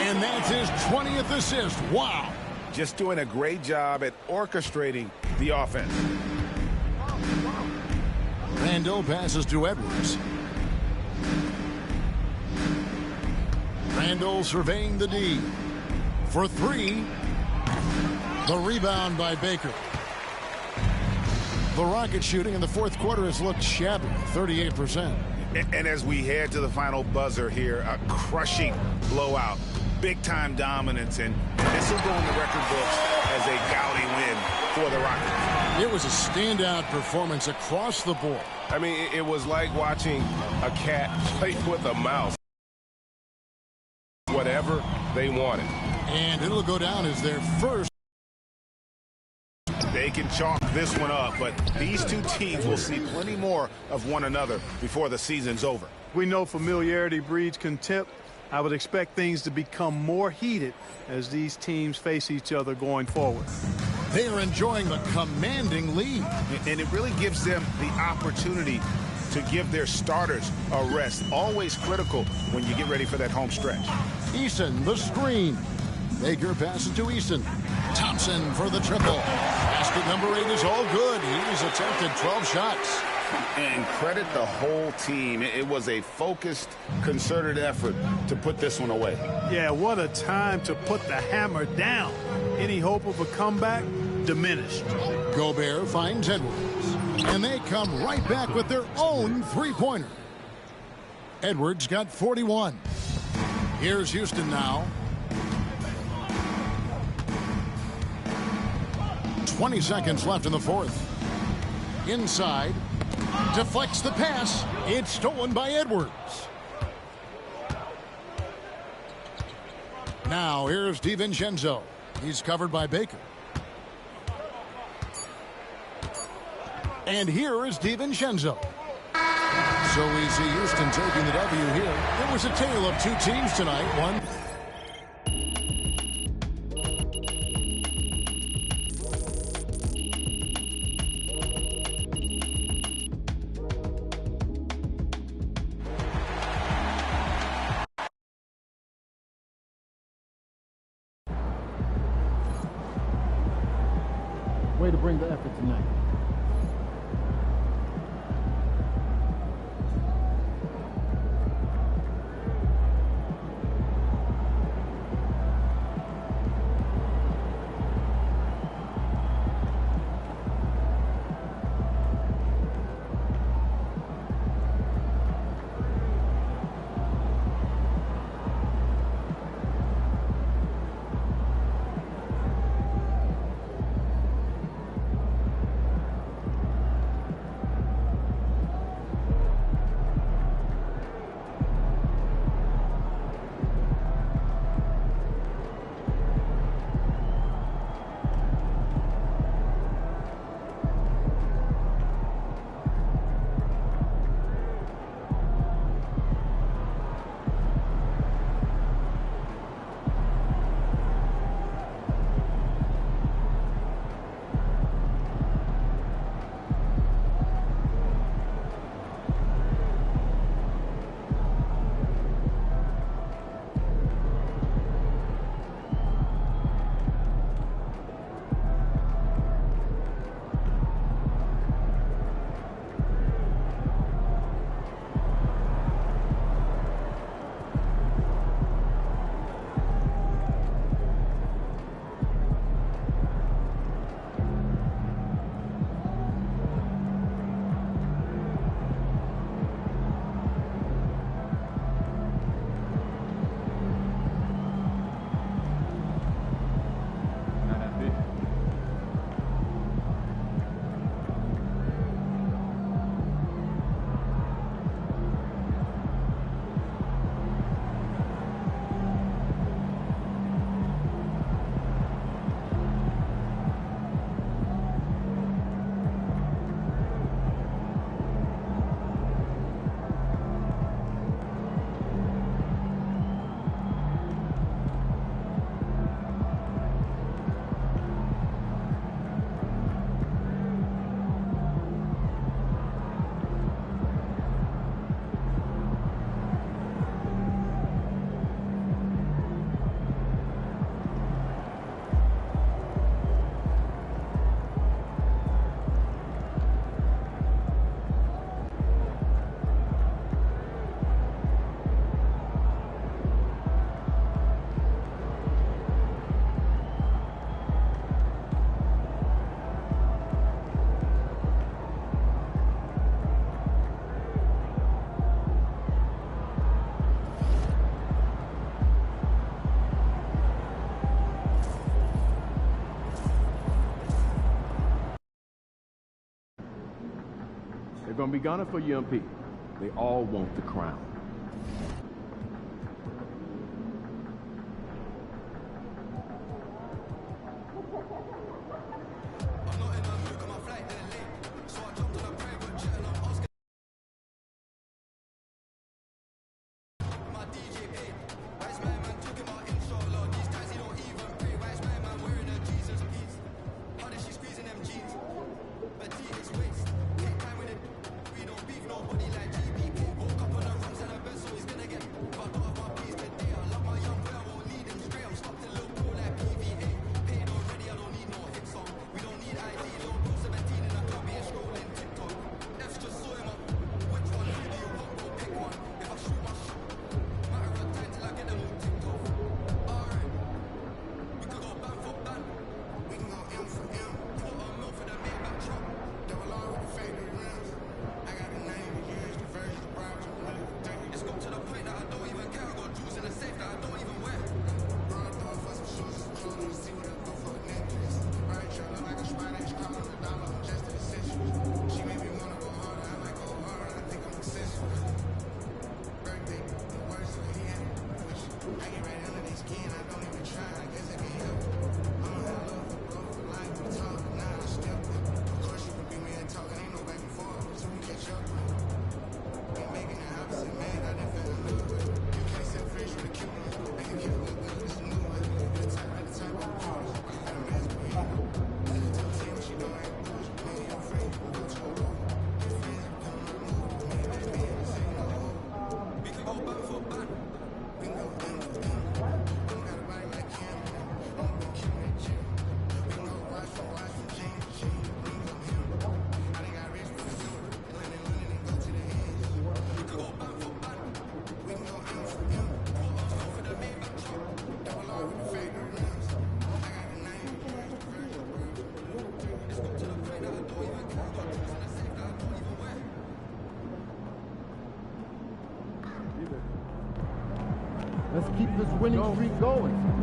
And that's his 20th assist. Wow. Just doing a great job at orchestrating the offense. Randall passes to Edwards. Randall surveying the D. For three. The rebound by Baker. The Rockets shooting in the fourth quarter has looked shabby, 38%. And as we head to the final buzzer here, a crushing blowout, big-time dominance, and this will go in the record books as a gaudy win for the Rockets. It was a standout performance across the board. I mean, it was like watching a cat play with a mouse. Whatever they wanted. And it'll go down as their first. They can chalk this one up, but these two teams will see plenty more of one another before the season's over. We know familiarity breeds contempt. I would expect things to become more heated as these teams face each other going forward. They are enjoying a commanding lead. And it really gives them the opportunity to give their starters a rest. Always critical when you get ready for that home stretch. Eason, the screen. Baker passes to Eason. Thompson for the triple. Basket number 8 is all good. He's attempted 12 shots. And credit the whole team. It was a focused, concerted effort to put this one away. Yeah, what a time to put the hammer down. Any hope of a comeback diminished. Gobert finds Edwards. And they come right back with their own three-pointer. Edwards got 41. Here's Houston now. 20 seconds left in the fourth. Inside. Deflects the pass. It's stolen by Edwards. Now here's DiVincenzo. He's covered by Baker. And here is DiVincenzo. So we see Houston taking the W here. It was a tale of two teams tonight. One. Way to bring the effort tonight. going to be gunning for UMP. They all want the crown. Let's keep this winning streak going.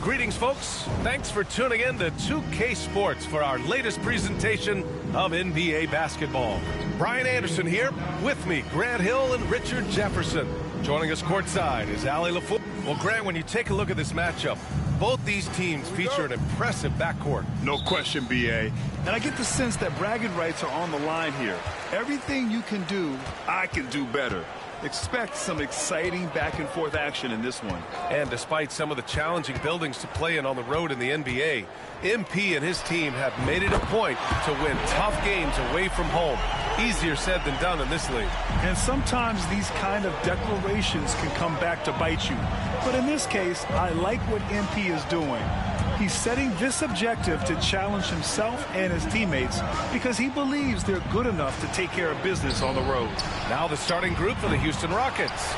Greetings, folks. Thanks for tuning in to 2K Sports for our latest presentation of NBA basketball. Brian Anderson here. With me, Grant Hill and Richard Jefferson. Joining us courtside is Allie LaFour. Well, Grant, when you take a look at this matchup, both these teams feature an impressive backcourt. No question, B.A. And I get the sense that bragging rights are on the line here. Everything you can do, I can do better. Expect some exciting back-and-forth action in this one. And despite some of the challenging buildings to play in on the road in the NBA, MP and his team have made it a point to win tough games away from home. Easier said than done in this league. And sometimes these kind of declarations can come back to bite you. But in this case, I like what MP is doing. He's setting this objective to challenge himself and his teammates because he believes they're good enough to take care of business on the road. Now the starting group for the Houston Rockets.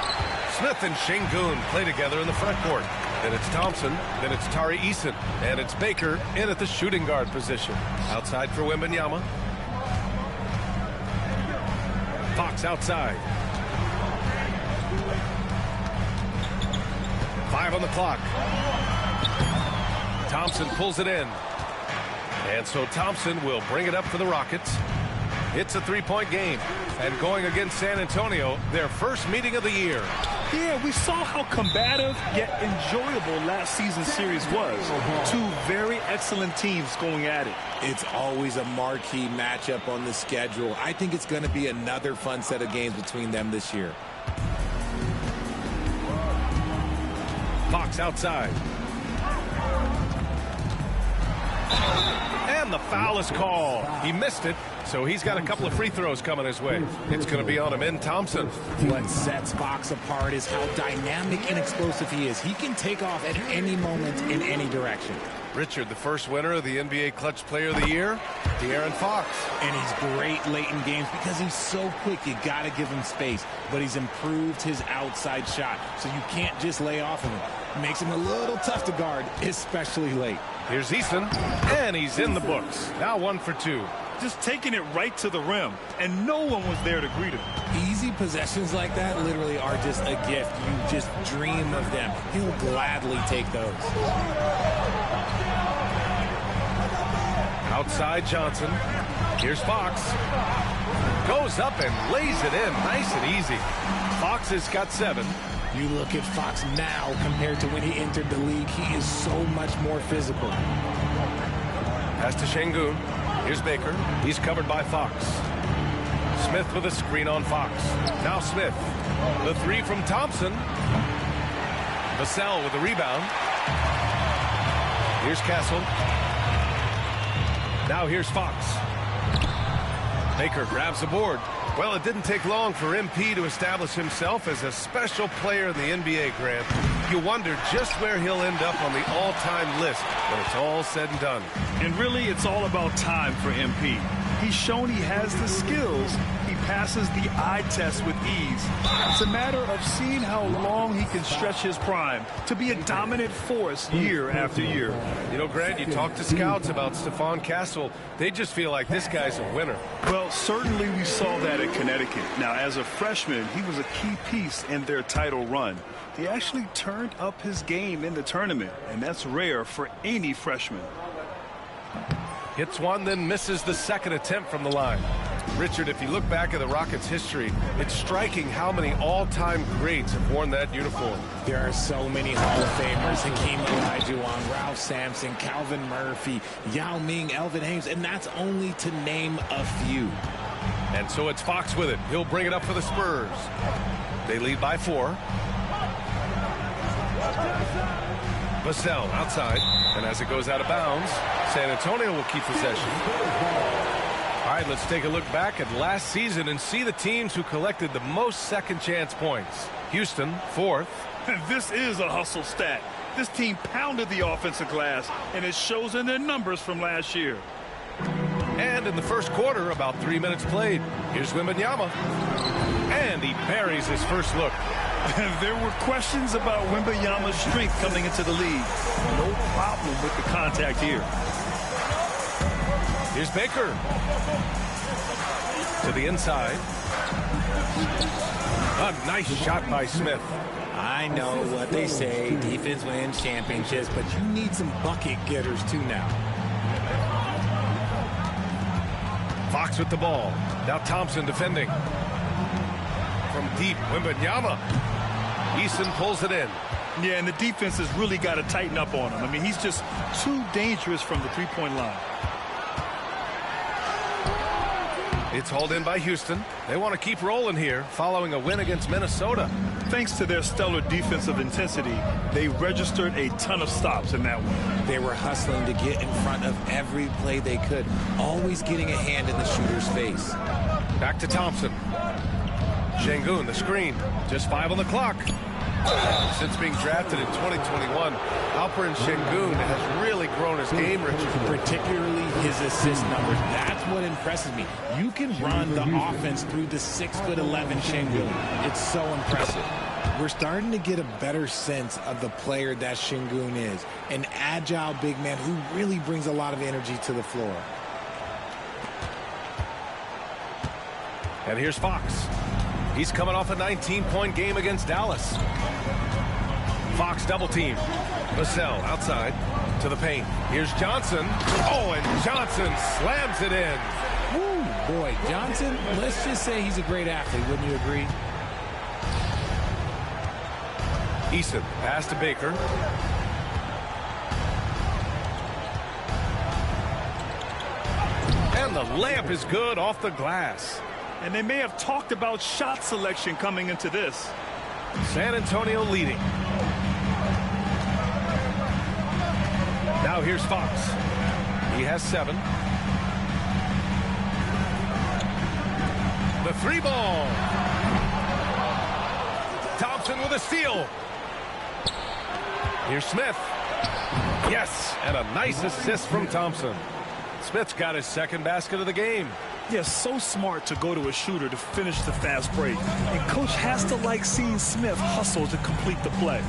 Smith and Şengün play together in the front court. Then it's Thompson, then it's Tari Eason, and it's Baker in at the shooting guard position. Outside for Wembanyama. Fox outside. 5 on the clock. Thompson pulls it in. And so Thompson will bring it up for the Rockets. It's a three-point game. And going against San Antonio, their first meeting of the year. Yeah, we saw how combative yet enjoyable last season's series was. Two very excellent teams going at it. It's always a marquee matchup on the schedule. I think it's going to be another fun set of games between them this year. Fox outside. And the foul is called. He missed it, so he's got a couple of free throws coming his way. It's going to be on him in Thompson. What sets Fox apart is how dynamic and explosive he is. He can take off at any moment in any direction. Richard, the first winner of the NBA Clutch Player of the Year, De'Aaron Fox. And he's great late in games because he's so quick. You got to give him space. But he's improved his outside shot, so you can't just lay off of him. Makes him a little tough to guard, especially late. Here's Easton, and he's in the books. Now 1 for 2. Just taking it right to the rim, and no one was there to greet him. Easy possessions like that literally are just a gift. You just dream of them. He'll gladly take those. Outside Johnson. Here's Fox. Goes up and lays it in. Nice and easy. Fox has got 7. You look at Fox now compared to when he entered the league. He is so much more physical. Pass to Şengün. Here's Baker. He's covered by Fox. Smith with a screen on Fox. Now Smith. The 3 from Thompson. Vassell with the rebound. Here's Castle. Now here's Fox. Baker grabs the board. Well, it didn't take long for MP to establish himself as a special player in the NBA, Grant. You wonder just where he'll end up on the all-time list when it's all said and done. And really, it's all about time for MP. He's shown he has the skills. He passes the eye test with ease. It's a matter of seeing how long he can stretch his prime to be a dominant force year after year. You know, Grant, you talk to scouts about Stephon Castle. They just feel like this guy's a winner. Well, certainly we saw that at Connecticut. Now, as a freshman, he was a key piece in their title run. He actually turned up his game in the tournament, and that's rare for any freshman. Hits one, then misses the second attempt from the line. Richard, if you look back at the Rockets' history, it's striking how many all-time greats have worn that uniform. There are so many Hall of Famers. Hakeem Olajuwon, Ralph Sampson, Calvin Murphy, Yao Ming, Elvin Hayes, and that's only to name a few. And so it's Fox with it. He'll bring it up for the Spurs. They lead by 4. Vassell outside, and as it goes out of bounds, San Antonio will keep possession. All right, let's take a look back at last season and see the teams who collected the most second chance points. Houston, 4th. This is a hustle stat. This team pounded the offensive glass, and it shows in their numbers from last year. And in the first quarter, about 3 minutes played. Here's Wembanyama. And he buries his first look. There were questions about Wembanyama's strength coming into the league. No problem with the contact here. Here's Baker. To the inside. A nice shot by Smith. I know what they say, defense wins championships, but you need some bucket getters too now. Fox with the ball. Now Thompson defending. From deep, Wembanyama. Easton pulls it in. Yeah, and the defense has really got to tighten up on him. I mean, he's just too dangerous from the three-point line. It's hauled in by Houston. They want to keep rolling here following a win against Minnesota. Thanks to their stellar defensive intensity, they registered a ton of stops in that one. They were hustling to get in front of every play they could, always getting a hand in the shooter's face. Back to Thompson. Şengün, the screen. Just 5 on the clock. Since being drafted in 2021, Alperen Şengün has really grown his game, Richard. Particularly his assist numbers. That's what impresses me. You can run the offense through the 6'11" Şengün. It's so impressive. We're starting to get a better sense of the player that Şengün is. An agile big man who really brings a lot of energy to the floor. And here's Fox. He's coming off a 19-point game against Dallas. Fox double team. Vassell outside to the paint. Here's Johnson. Oh, and Johnson slams it in. Woo, Boy, Johnson, let's just say he's a great athlete, wouldn't you agree? Eason, pass to Baker. And the layup is good off the glass. And they may have talked about shot selection coming into this. San Antonio leading. Now here's Fox. He has 7. The 3 ball. Thompson with a steal. Here's Smith. Yes, and a nice assist from Thompson. Smith's got his 2nd basket of the game. Yeah, so smart to go to a shooter to finish the fast break. And coach has to like seeing Smith hustle to complete the play.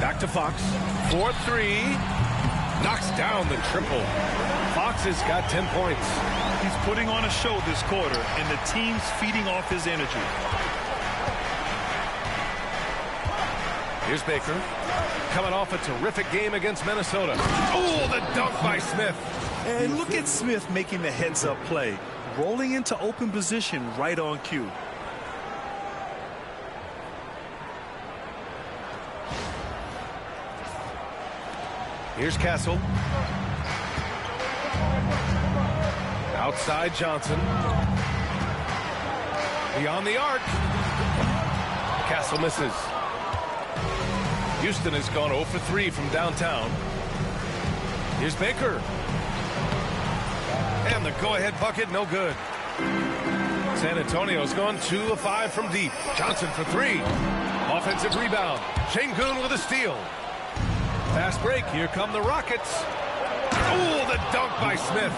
Back to Fox. 4-3. Knocks down the triple. Fox has got 10 points. He's putting on a show this quarter, and the team's feeding off his energy. Here's Baker. Coming off a terrific game against Minnesota. Oh, the dunk by Smith. And look at Smith making the heads-up play. Rolling into open position right on cue. Here's Castle. Outside Johnson. Beyond the arc. Castle misses. Houston has gone 0 for 3 from downtown. Here's Baker. And the go-ahead bucket, no good. San Antonio's gone 2 of 5 from deep. Johnson for 3. Offensive rebound. Şengün with a steal. Fast break. Here come the Rockets. Oh, the dunk by Smith.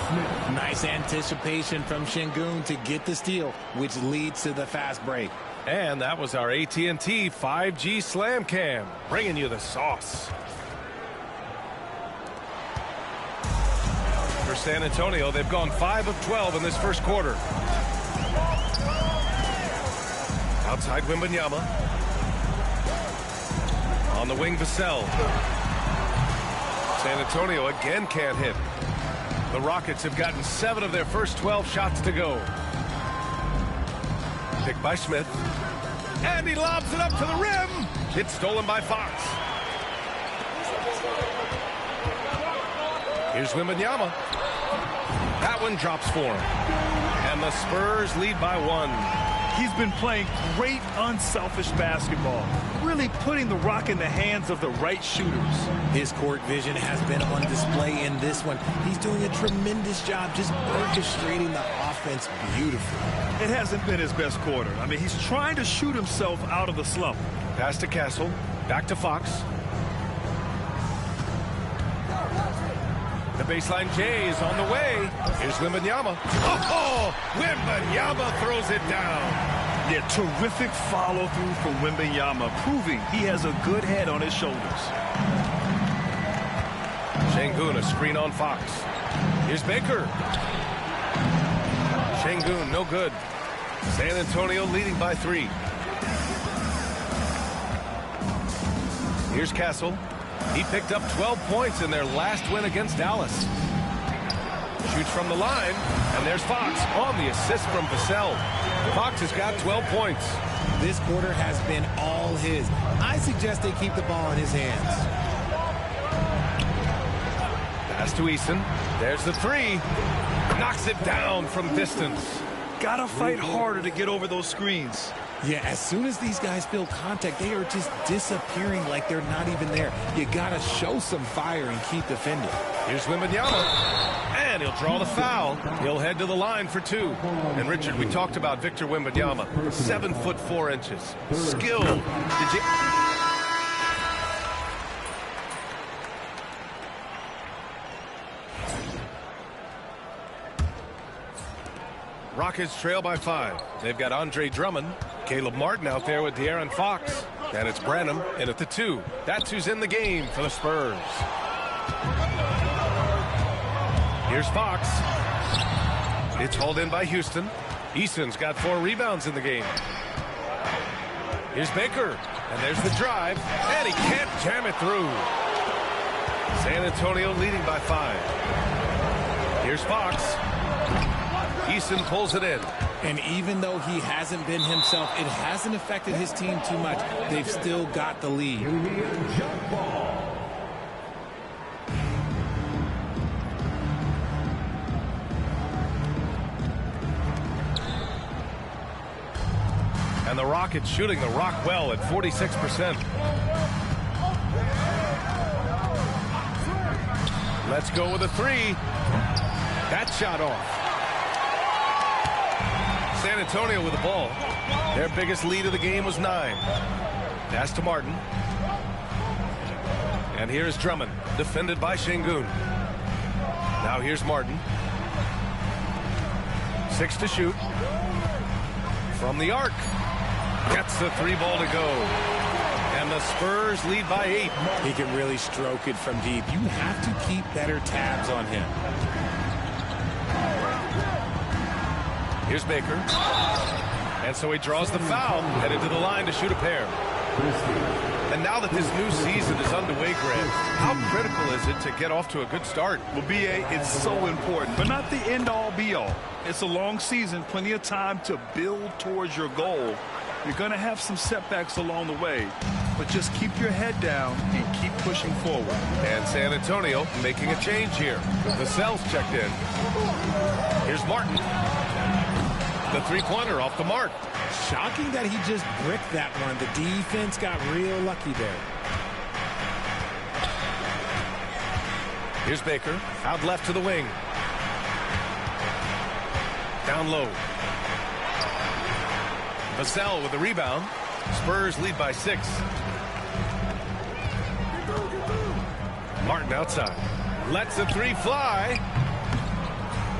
Nice anticipation from Şengün to get the steal, which leads to the fast break. And that was our AT&T 5G Slam Cam, bringing you the sauce. For San Antonio, they've gone 5 of 12 in this first quarter. Outside Wembanyama. On the wing, Vassell. San Antonio again can't hit. The Rockets have gotten 7 of their first 12 shots to go. Picked by Smith. And he lobs it up to the rim. It's stolen by Fox. Here's Wembanyama. That one drops for him. And the Spurs lead by 1. He's been playing great unselfish basketball, really putting the rock in the hands of the right shooters. His court vision has been on display in this one. He's doing a tremendous job just orchestrating the offense beautifully. It hasn't been his best quarter. I mean, he's trying to shoot himself out of the slump. Pass to Castle. Back to Fox. The baseline J is on the way. Here's Wembanyama. Oh, Wembanyama throws it down. Yeah, terrific follow-through from Wembanyama, proving he has a good head on his shoulders. Şengün, a screen on Fox. Here's Baker. Şengün, no good. San Antonio leading by 3. Here's Castle. He picked up 12 points in their last win against Dallas. Shoots from the line, and there's Fox on the assist from Vassell. Fox has got 12 points. This quarter has been all his. I suggest they keep the ball in his hands. Pass to Eason. There's the 3. Knocks it down from distance. Gotta fight harder to get over those screens. Yeah, as soon as these guys feel contact, they are just disappearing like they're not even there. You gotta show some fire and keep defending. Here's Wembanyama. And he'll draw the foul. He'll head to the line for 2. And Richard, we talked about Victor Wembanyama. 7 foot 4 inches. Skill. Did you... Rockets trail by 5. They've got Andre Drummond, Caleb Martin out there with De'Aaron Fox. And it's Branham in at the 2. That's who's in the game for the Spurs. Here's Fox. It's hauled in by Houston. Eason's got 4 rebounds in the game. Here's Baker. And there's the drive. And he can't jam it through. San Antonio leading by 5. Here's Fox. Eason pulls it in. And even though he hasn't been himself, it hasn't affected his team too much. They've still got the lead. And the Rockets shooting the rock well at 46%. Let's go with a three. That shot off. San Antonio with the ball. Their biggest lead of the game was 9. Pass to Martin. And here's Drummond, defended by Şengün. Now here's Martin. 6 to shoot. From the arc. Gets the 3 ball to go. And the Spurs lead by 8. He can really stroke it from deep. You have to keep better tabs on him. Here's Baker. And so he draws the foul, headed to the line to shoot a pair. And now that this new season is underway, Grant, how critical is it to get off to a good start? Well, B.A., it's so important, but not the end-all, be-all. It's a long season, plenty of time to build towards your goal. You're going to have some setbacks along the way, but just keep your head down and keep pushing forward. And San Antonio making a change here. Vassell's checked in. Here's Martin. The three-pointer off the mark. Shocking that he just bricked that one. The defense got real lucky there. Here's Baker. Out left to the wing. Down low. Vassell with the rebound. Spurs lead by 6. Martin outside. Lets the 3 fly.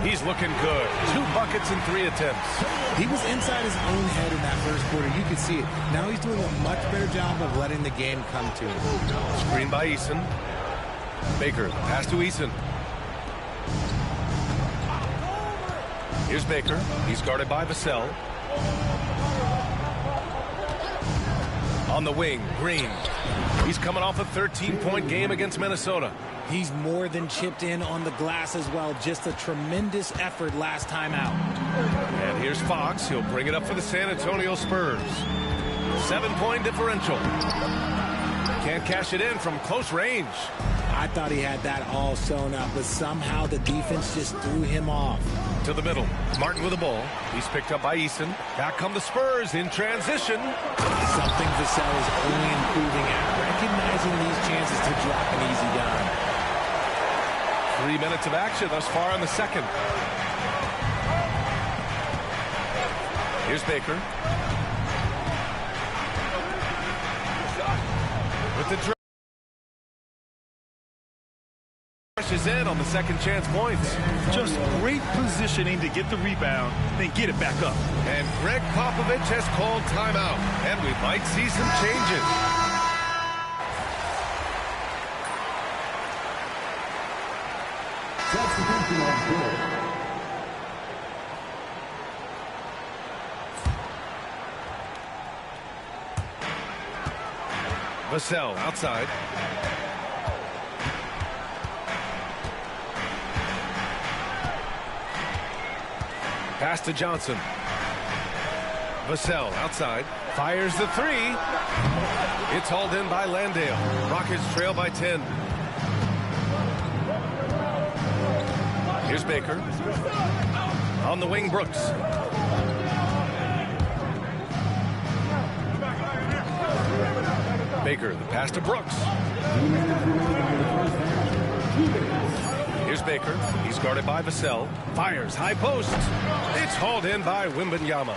He's looking good. 2 buckets and 3 attempts. He was inside his own head in that first quarter. You could see it. Now he's doing a much better job of letting the game come to him. Screen by Eason. Baker, pass to Eason. Here's Baker. He's guarded by Vassell. On the wing, Green. He's coming off a 13-point game against Minnesota. He's more than chipped in on the glass as well. Just a tremendous effort last time out. And here's Fox. He'll bring it up for the San Antonio Spurs. 7-point differential. Can't cash it in from close range. I thought he had that all sewn up, but somehow the defense just threw him off. To the middle. Martin with the ball. He's picked up by Eason. Back come the Spurs in transition. Something Vassell is only improving at, recognizing these chances to drop an easy dime. 3 minutes of action thus far in the second. Here's Baker. With the is in on the second chance points. Just great positioning to get the rebound, then get it back up. And Greg Popovich has called timeout, and we might see some changes. Vassell outside. Pass to Johnson. Vassell outside. Fires the 3. It's hauled in by Landale. Rockets trail by 10. Here's Baker. On the wing, Brooks. Baker, the pass to Brooks. Here's Baker. He's guarded by Vassell. Fires, high post. It's hauled in by Wembanyama.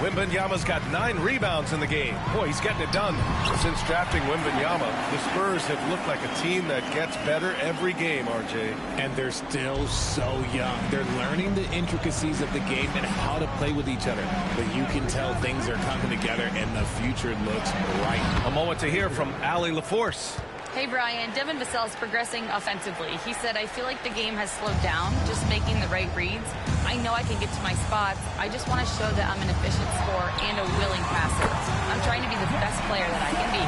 Wembanyama's got 9 rebounds in the game. Boy, he's getting it done. Since drafting Wembanyama, the Spurs have looked like a team that gets better every game, RJ. And they're still so young. They're learning the intricacies of the game and how to play with each other. But you can tell things are coming together and the future looks bright. A moment to hear from Allie LaForce. Hey, Brian. Devin Vassell is progressing offensively. He said, I feel like the game has slowed down, just making the right reads. I know I can get to my spots. I just want to show that I'm an efficient scorer and a willing passer. I'm trying to be the best player that I can be.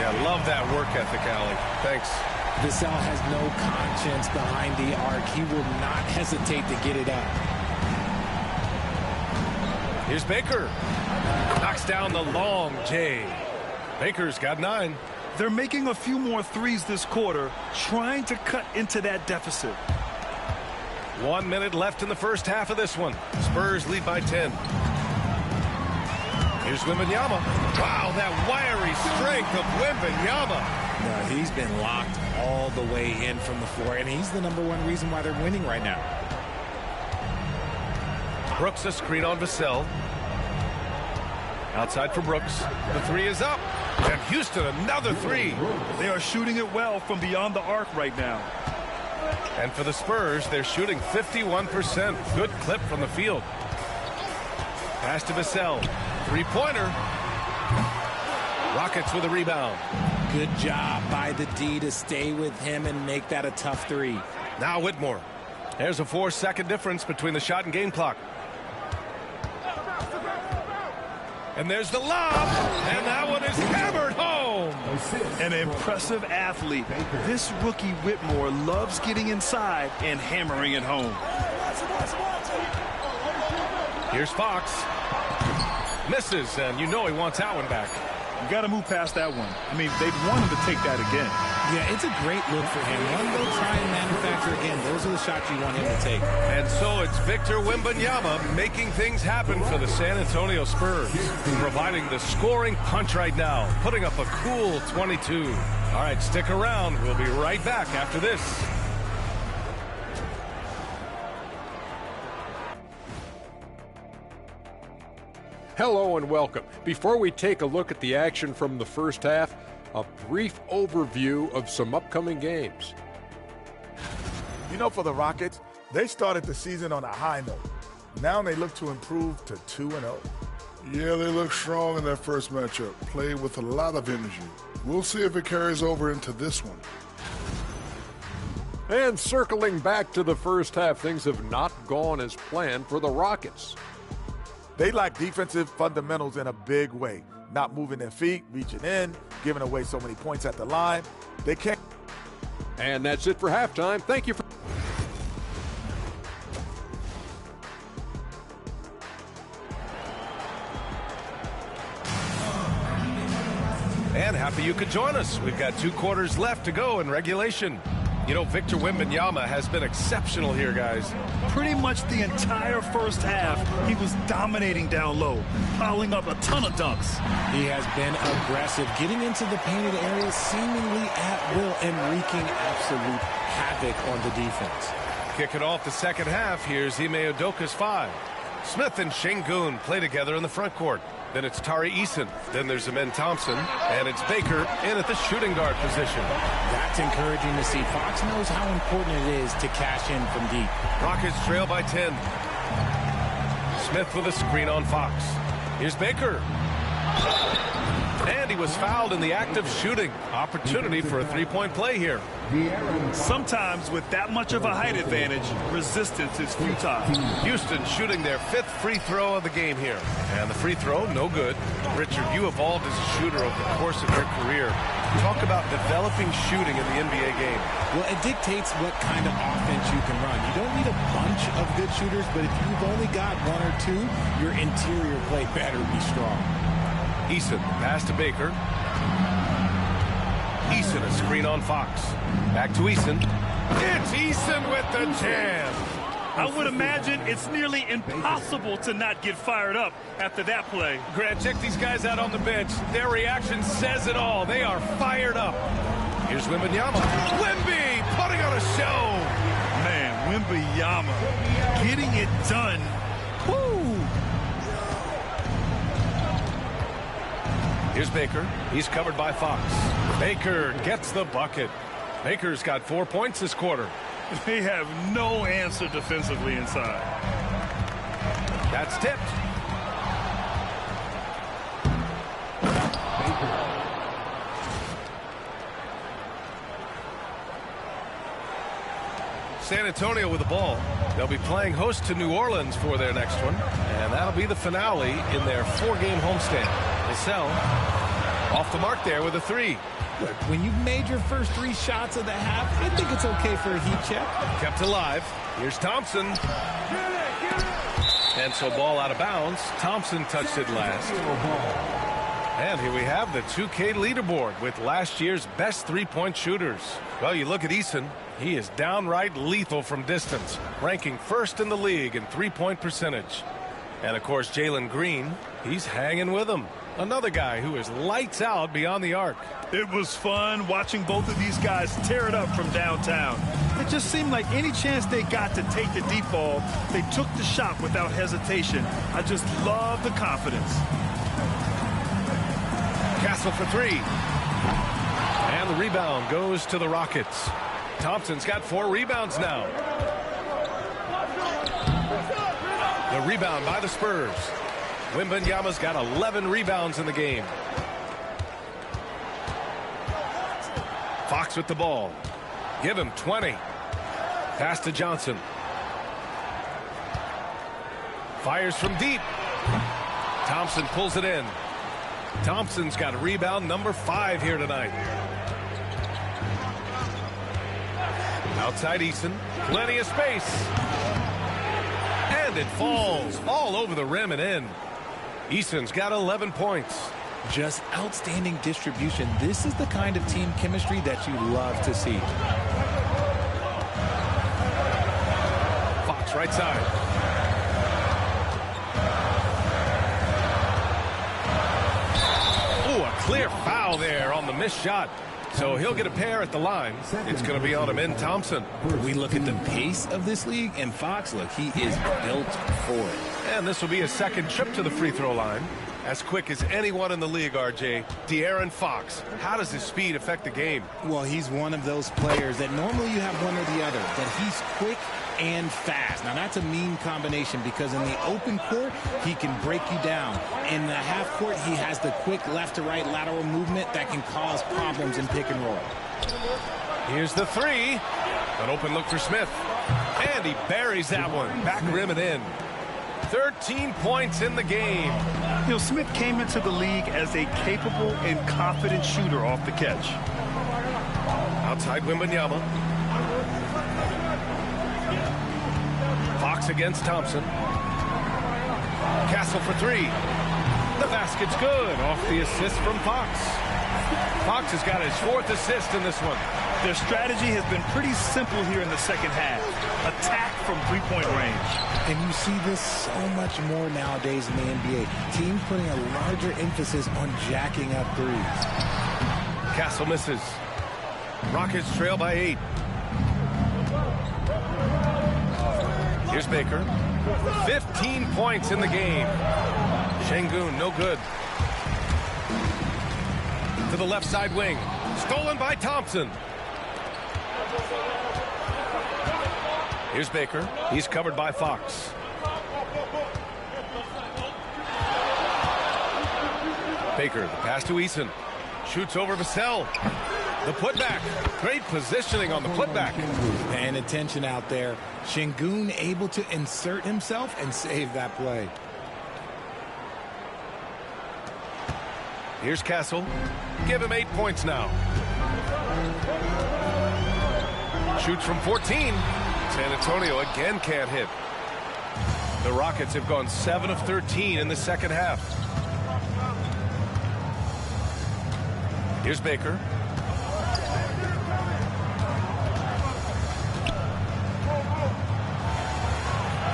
Yeah, love that work ethic, Allie. Thanks. Vassell has no conscience behind the arc. He will not hesitate to get it up. Here's Baker. Knocks down the long J. Baker's got 9. They're making a few more threes this quarter, trying to cut into that deficit. 1 minute left in the first half of this one. Spurs lead by 10. Here's Wembanyama. Wow, that wiry strength of Wembanyama. No, he's been locked all the way in from the floor, and he's the #1 reason why they're winning right now. Brooks a screen on Vassell. Outside for Brooks. The 3 is up. And Houston another 3. They are shooting it well from beyond the arc right now. And for the Spurs, they're shooting 51%. Good clip from the field. Pass to Vassell. 3-pointer. Rockets with a rebound. Good job by the D to stay with him and make that a tough 3. Now Whitmore. There's a 4-second difference between the shot and game clock. And there's the lob. And that one is hammered home. An impressive athlete. This rookie Whitmore loves getting inside and hammering it home. Here's Fox. Misses, and you know he wants that one back. You got to move past that one. I mean, they'd want him to take that again. Yeah, it's a great look for him. One, they'll try and manufacture again. Those are the shots you want him to take. And so it's Victor Wembanyama making things happen for the San Antonio Spurs, providing the scoring punch right now, putting up a cool 22. All right, stick around. We'll be right back after this. Hello and welcome. Before we take a look at the action from the first half, a brief overview of some upcoming games. You know, for the Rockets, they started the season on a high note. Now they look to improve to 2-0. Yeah, they look strong in their first matchup. Played with a lot of energy. We'll see if it carries over into this one. And circling back to the first half, things have not gone as planned for the Rockets. They lack defensive fundamentals in a big way. Not moving their feet, reaching in, giving away so many points at the line. They can't. And that's it for halftime. Thank you for... And happy you could join us. We've got 2 quarters left to go in regulation. You know, Victor Wembanyama has been exceptional here, guys. Pretty much the entire first half, he was dominating down low, piling up a ton of dunks. He has been aggressive, getting into the painted area seemingly at will and wreaking absolute havoc on the defense. Kicking off the second half, here's Ime Udoka's 5. Smith and Şengün play together in the front court. Then it's Tari Eason. Then there's Amen Thompson. And it's Baker in at the shooting guard position. That's encouraging to see. Fox knows how important it is to cash in from deep. Rockets trail by 10. Smith with a screen on Fox. Here's Baker. And he was fouled in the act of shooting. Opportunity for a 3-point play here. Sometimes with that much of a height advantage, resistance is futile. Houston shooting their 5th free throw of the game here. And the free throw, no good. Richard, you evolved as a shooter over the course of your career. Talk about developing shooting in the NBA game. Well, it dictates what kind of offense you can run. You don't need a bunch of good shooters, but if you've only got 1 or 2, your interior play better be strong. Eason, pass to Baker. Eason, a screen on Fox. Back to Eason. It's Eason with the jam. I would imagine it's nearly impossible to not get fired up after that play. Grant, check these guys out on the bench. Their reaction says it all. They are fired up. Here's Wembanyama. Wemby putting on a show. Man, Wembanyama getting it done. Woo! Here's Baker. He's covered by Fox. Baker gets the bucket. Baker's got 4 points this quarter. They have no answer defensively inside. That's tipped. San Antonio with the ball. They'll be playing host to New Orleans for their next one. And that'll be the finale in their 4-game homestand. Vassell off the mark there with a 3. Look, when you've made your first 3 shots of the half, I think it's okay for a heat check. Kept alive. Here's Thompson. And so ball out of bounds. Thompson touched it last. And here we have the 2K leaderboard with last year's best 3-point shooters. Well, you look at Eason. He is downright lethal from distance, ranking first in the league in 3-point percentage. And, of course, Jalen Green, he's hanging with him. Another guy who is lights out beyond the arc. It was fun watching both of these guys tear it up from downtown. It just seemed like any chance they got to take the deep ball, they took the shot without hesitation. I just love the confidence. Castle for 3. And the rebound goes to the Rockets. Thompson's got 4 rebounds now. The rebound by the Spurs. Wembanyama's got 11 rebounds in the game. Fox with the ball. Give him 20. Pass to Johnson. Fires from deep. Thompson pulls it in. Thompson's got rebound number 5 here tonight. Outside Eason. Plenty of space. And it falls all over the rim and in. Eason's got 11 points. Just outstanding distribution. This is the kind of team chemistry that you love to see. Fox right side. Oh, a clear foul there on the missed shot. So he'll get a pair at the line. It's going to be on him in Thompson. We look at the pace of this league, and Fox, look, he is built for it. And this will be a second trip to the free throw line. As quick as anyone in the league, RJ. De'Aaron Fox. How does his speed affect the game? Well, he's one of those players that normally you have one or the other, but he's quick and fast. Now, that's a mean combination because in the open court, he can break you down. In the half court, he has the quick left-to-right lateral movement that can cause problems in pick and roll. Here's the 3. An open look for Smith. And he buries that one. Back rim and in. 13 points in the game. You know, Smith came into the league as a capable and confident shooter off the catch. Outside Wembanyama. Fox against Thompson. Castle for 3. The basket's good off the assist from Fox. Fox has got his 4th assist in this one. Their strategy has been pretty simple here in the second half. Attack from 3-point range. And you see this so much more nowadays in the NBA. Teams putting a larger emphasis on jacking up threes. Castle misses. Rockets trail by 8. Here's Baker. 15 points in the game. Şengün, no good. To the left side wing. Stolen by Thompson. Here's Baker. He's covered by Fox. Baker, the pass to Eason. Shoots over Vassell. The putback. Great positioning on the putback. Paying attention out there. Şengün able to insert himself and save that play. Here's Castle. Give him 8 points now. Shoots from 14. San Antonio again can't hit. The Rockets have gone 7 of 13 in the second half. Here's Baker.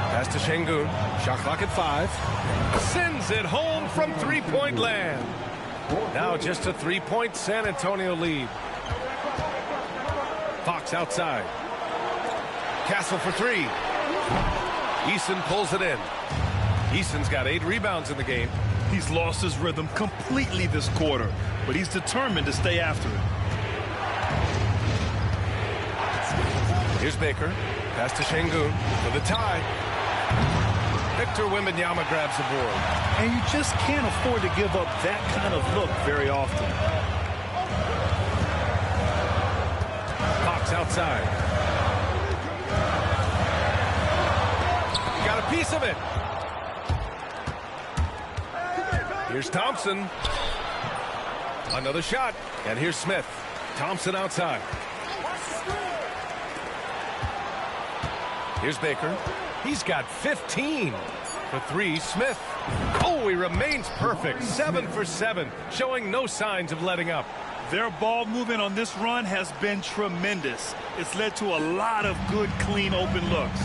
Pass to Şengün. Shot clock at 5. Sends it home from 3-point land. Now just a 3-point San Antonio lead. Fox outside. Castle for 3. Eason pulls it in. Eason's got 8 rebounds in the game. He's lost his rhythm completely this quarter, but he's determined to stay after it. Here's Baker. Pass to Şengün for the tie. Victor Wembanyama grabs the board. And you just can't afford to give up that kind of look very often. Fox outside. Got a piece of it. Here's Thompson. Another shot. And here's Smith. Thompson outside. Here's Baker. He's got 15. For 3, Smith. Oh, he remains perfect. 7 for 7, showing no signs of letting up. Their ball movement on this run has been tremendous. It's led to a lot of good, clean, open looks.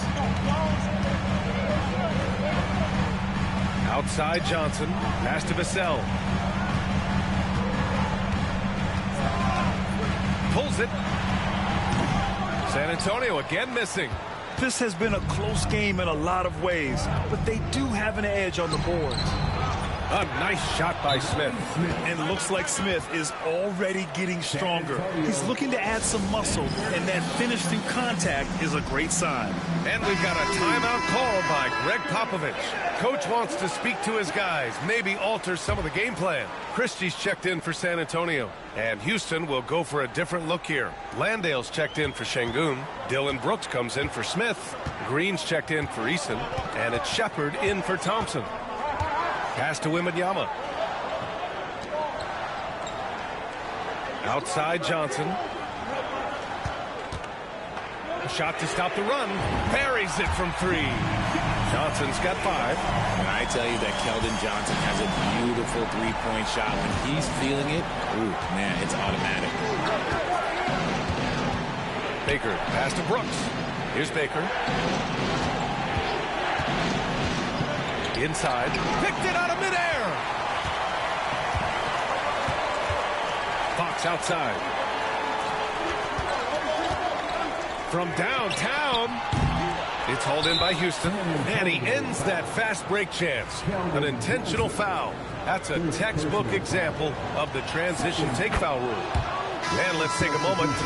Outside Johnson. Pass to Vassell. Pulls it. San Antonio again missing. This has been a close game in a lot of ways, but they do have an edge on the board. A nice shot by Smith. And it looks like Smith is already getting stronger. He's looking to add some muscle, and that finish through contact is a great sign. And we've got a timeout call by Greg Popovich. Coach wants to speak to his guys, maybe alter some of the game plan. Christie's checked in for San Antonio. And Houston will go for a different look here. Landale's checked in for Şengün. Dylan Brooks comes in for Smith. Green's checked in for Eason. And it's Shepard in for Thompson. Pass to Wembanyama. Outside Johnson. A shot to stop the run. Buries it from 3. Johnson's got 5. And I tell you that Keldon Johnson has a beautiful three-point shot. When he's feeling it, ooh, man, it's automatic. Baker, pass to Brooks. Here's Baker. Inside. Picked it out of midair. Fox outside. From downtown. It's hauled in by Houston. And he ends that fast break chance. An intentional foul. That's a textbook example of the transition take foul rule. And let's take a moment.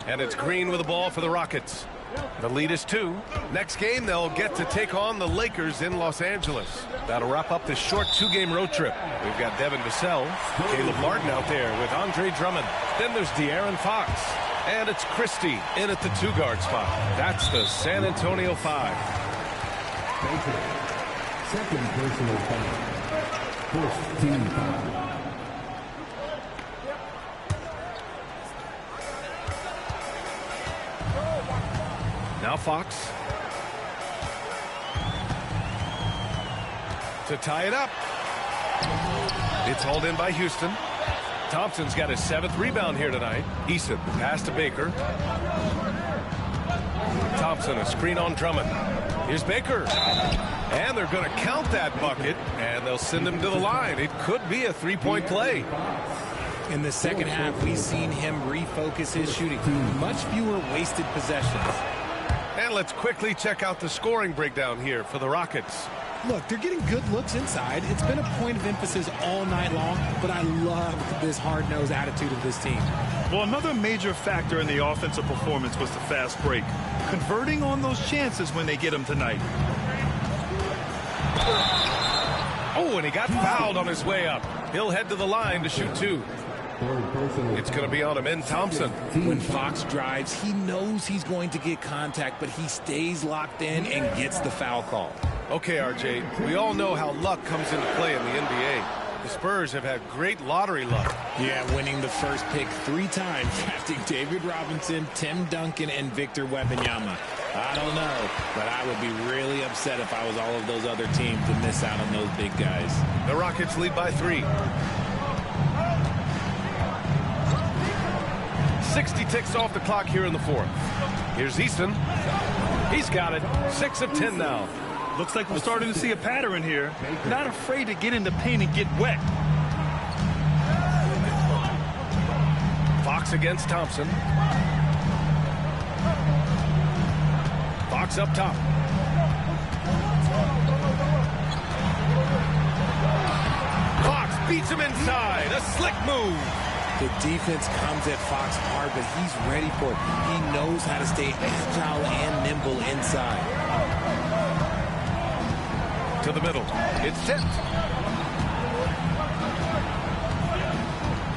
And it's Green with the ball for the Rockets. The lead is 2. Next game, they'll get to take on the Lakers in Los Angeles. That'll wrap up this short 2-game road trip. We've got Devin Vassell, Caleb Martin out there with Andre Drummond. Then there's De'Aaron Fox. And it's Christie in at the 2-guard spot. That's the San Antonio 5. Second personal foul. First team foul. Now Fox. To tie it up. It's hauled in by Houston. Thompson's got his 7th rebound here tonight. Eason, pass to Baker. Thompson, a screen on Drummond. Here's Baker. And they're going to count that bucket, and they'll send him to the line. It could be a 3-point play. In the second half, we've seen him refocus his shooting. Much fewer wasted possessions. And let's quickly check out the scoring breakdown here for the Rockets. Look, they're getting good looks inside. It's been a point of emphasis all night long, but I love this hard-nosed attitude of this team. Well, another major factor in the offensive performance was the fast break. Converting on those chances when they get them tonight. Oh, and he got fouled on his way up. He'll head to the line to shoot 2. It's going to be on him in Thompson. When Fox drives, he knows he's going to get contact, but he stays locked in and gets the foul call. Okay, RJ, we all know how luck comes into play in the NBA. The Spurs have had great lottery luck. Yeah, winning the first pick 3 times, drafting David Robinson, Tim Duncan, and Victor Wembanyama. I don't know, but I would be really upset if I was all of those other teams to miss out on those big guys. The Rockets lead by 3. 60 ticks off the clock here in the 4th. Here's Easton. He's got it. 6 of 10 now. Looks like we're starting to see a pattern here. Not afraid to get in the paint and get wet. Fox against Thompson. Fox up top. Slick move. The defense comes at Fox hard, but he's ready for it. He knows how to stay agile and nimble inside. To the middle. It's tipped.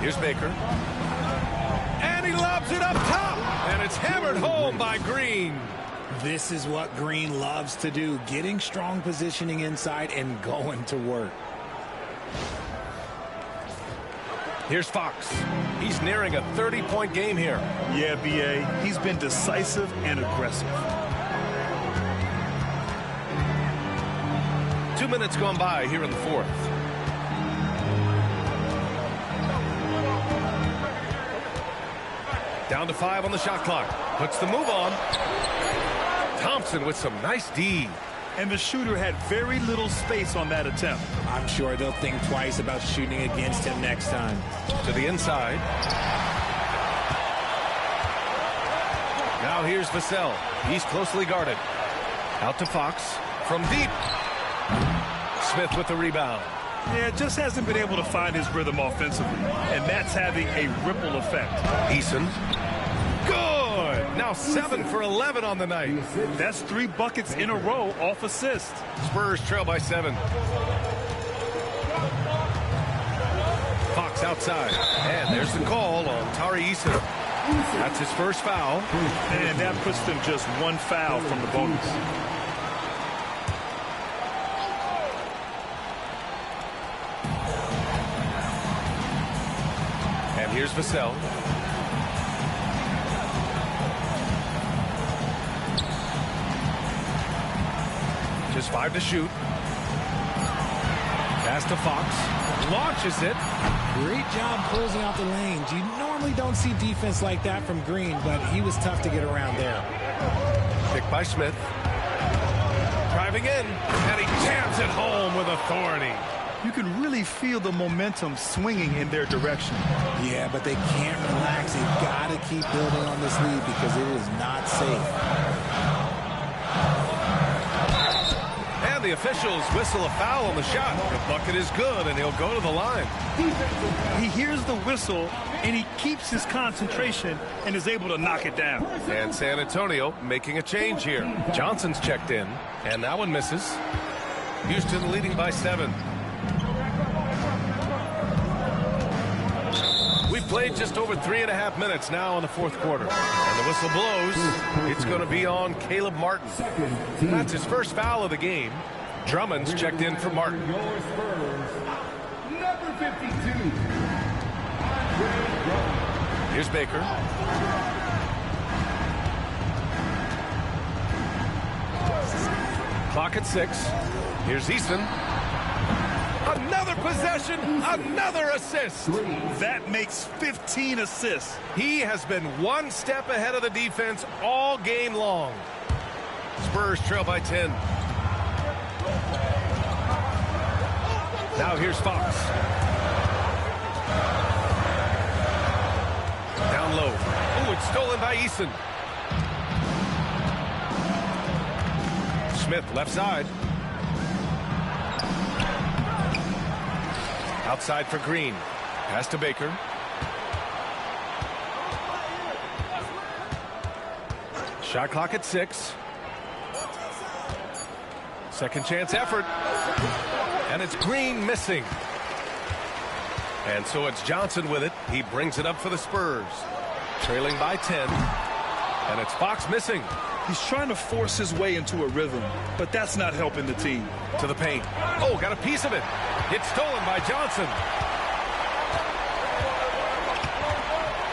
Here's Baker. And he lobs it up top. And it's hammered home by Green. This is what Green loves to do, getting strong positioning inside and going to work. Here's Fox. He's nearing a 30-point game here. Yeah, B.A., he's been decisive and aggressive. 2 minutes gone by here in the fourth. Down to 5 on the shot clock. Puts the move on. Thompson with some nice D. And the shooter had very little space on that attempt. I'm sure they'll think twice about shooting against him next time. To the inside. Now here's Vassell. He's closely guarded. Out to Fox. From deep. Smith with the rebound. Yeah, just hasn't been able to find his rhythm offensively. And that's having a ripple effect. Eason. Good! Now 7 for 11 on the night. That's 3 buckets in a row off assist. Spurs trail by 7. Fox outside. And there's the call on Tari Eason. That's his first foul. And that puts them just 1 foul from the bonus. And here's Vassell. Just 5 to shoot. Pass to Fox. Launches it. Great job closing out the lanes. You normally don't see defense like that from Green, but he was tough to get around there. Picked by Smith. Driving in. And he jams it home with authority. You can really feel the momentum swinging in their direction. Yeah, but they can't relax. They've got to keep building on this lead because it is not safe. And the officials whistle a foul on the shot. The bucket is good, and he'll go to the line. He hears the whistle, and he keeps his concentration and is able to knock it down. And San Antonio making a change here. Johnson's checked in, and that one misses. Houston leading by 7. We've played just over 3.5 minutes now in the fourth quarter. And the whistle blows. It's going to be on Caleb Martin. That's his first foul of the game. Drummond's checked in for Martin. Number 52. Here's Baker. Clock at 6. Here's Eason. Another possession, another assist. That makes 15 assists. He has been 1 step ahead of the defense all game long. Spurs trail by 10. Now here's Fox. Down low. Oh, it's stolen by Eason. Smith left side. Outside for Green. Pass to Baker. Shot clock at 6. Second chance effort. And it's Green missing. And so it's Johnson with it. He brings it up for the Spurs. Trailing by 10. And it's Fox missing. He's trying to force his way into a rhythm, but that's not helping the team. To the paint. Oh, got a piece of it. It's stolen by Johnson.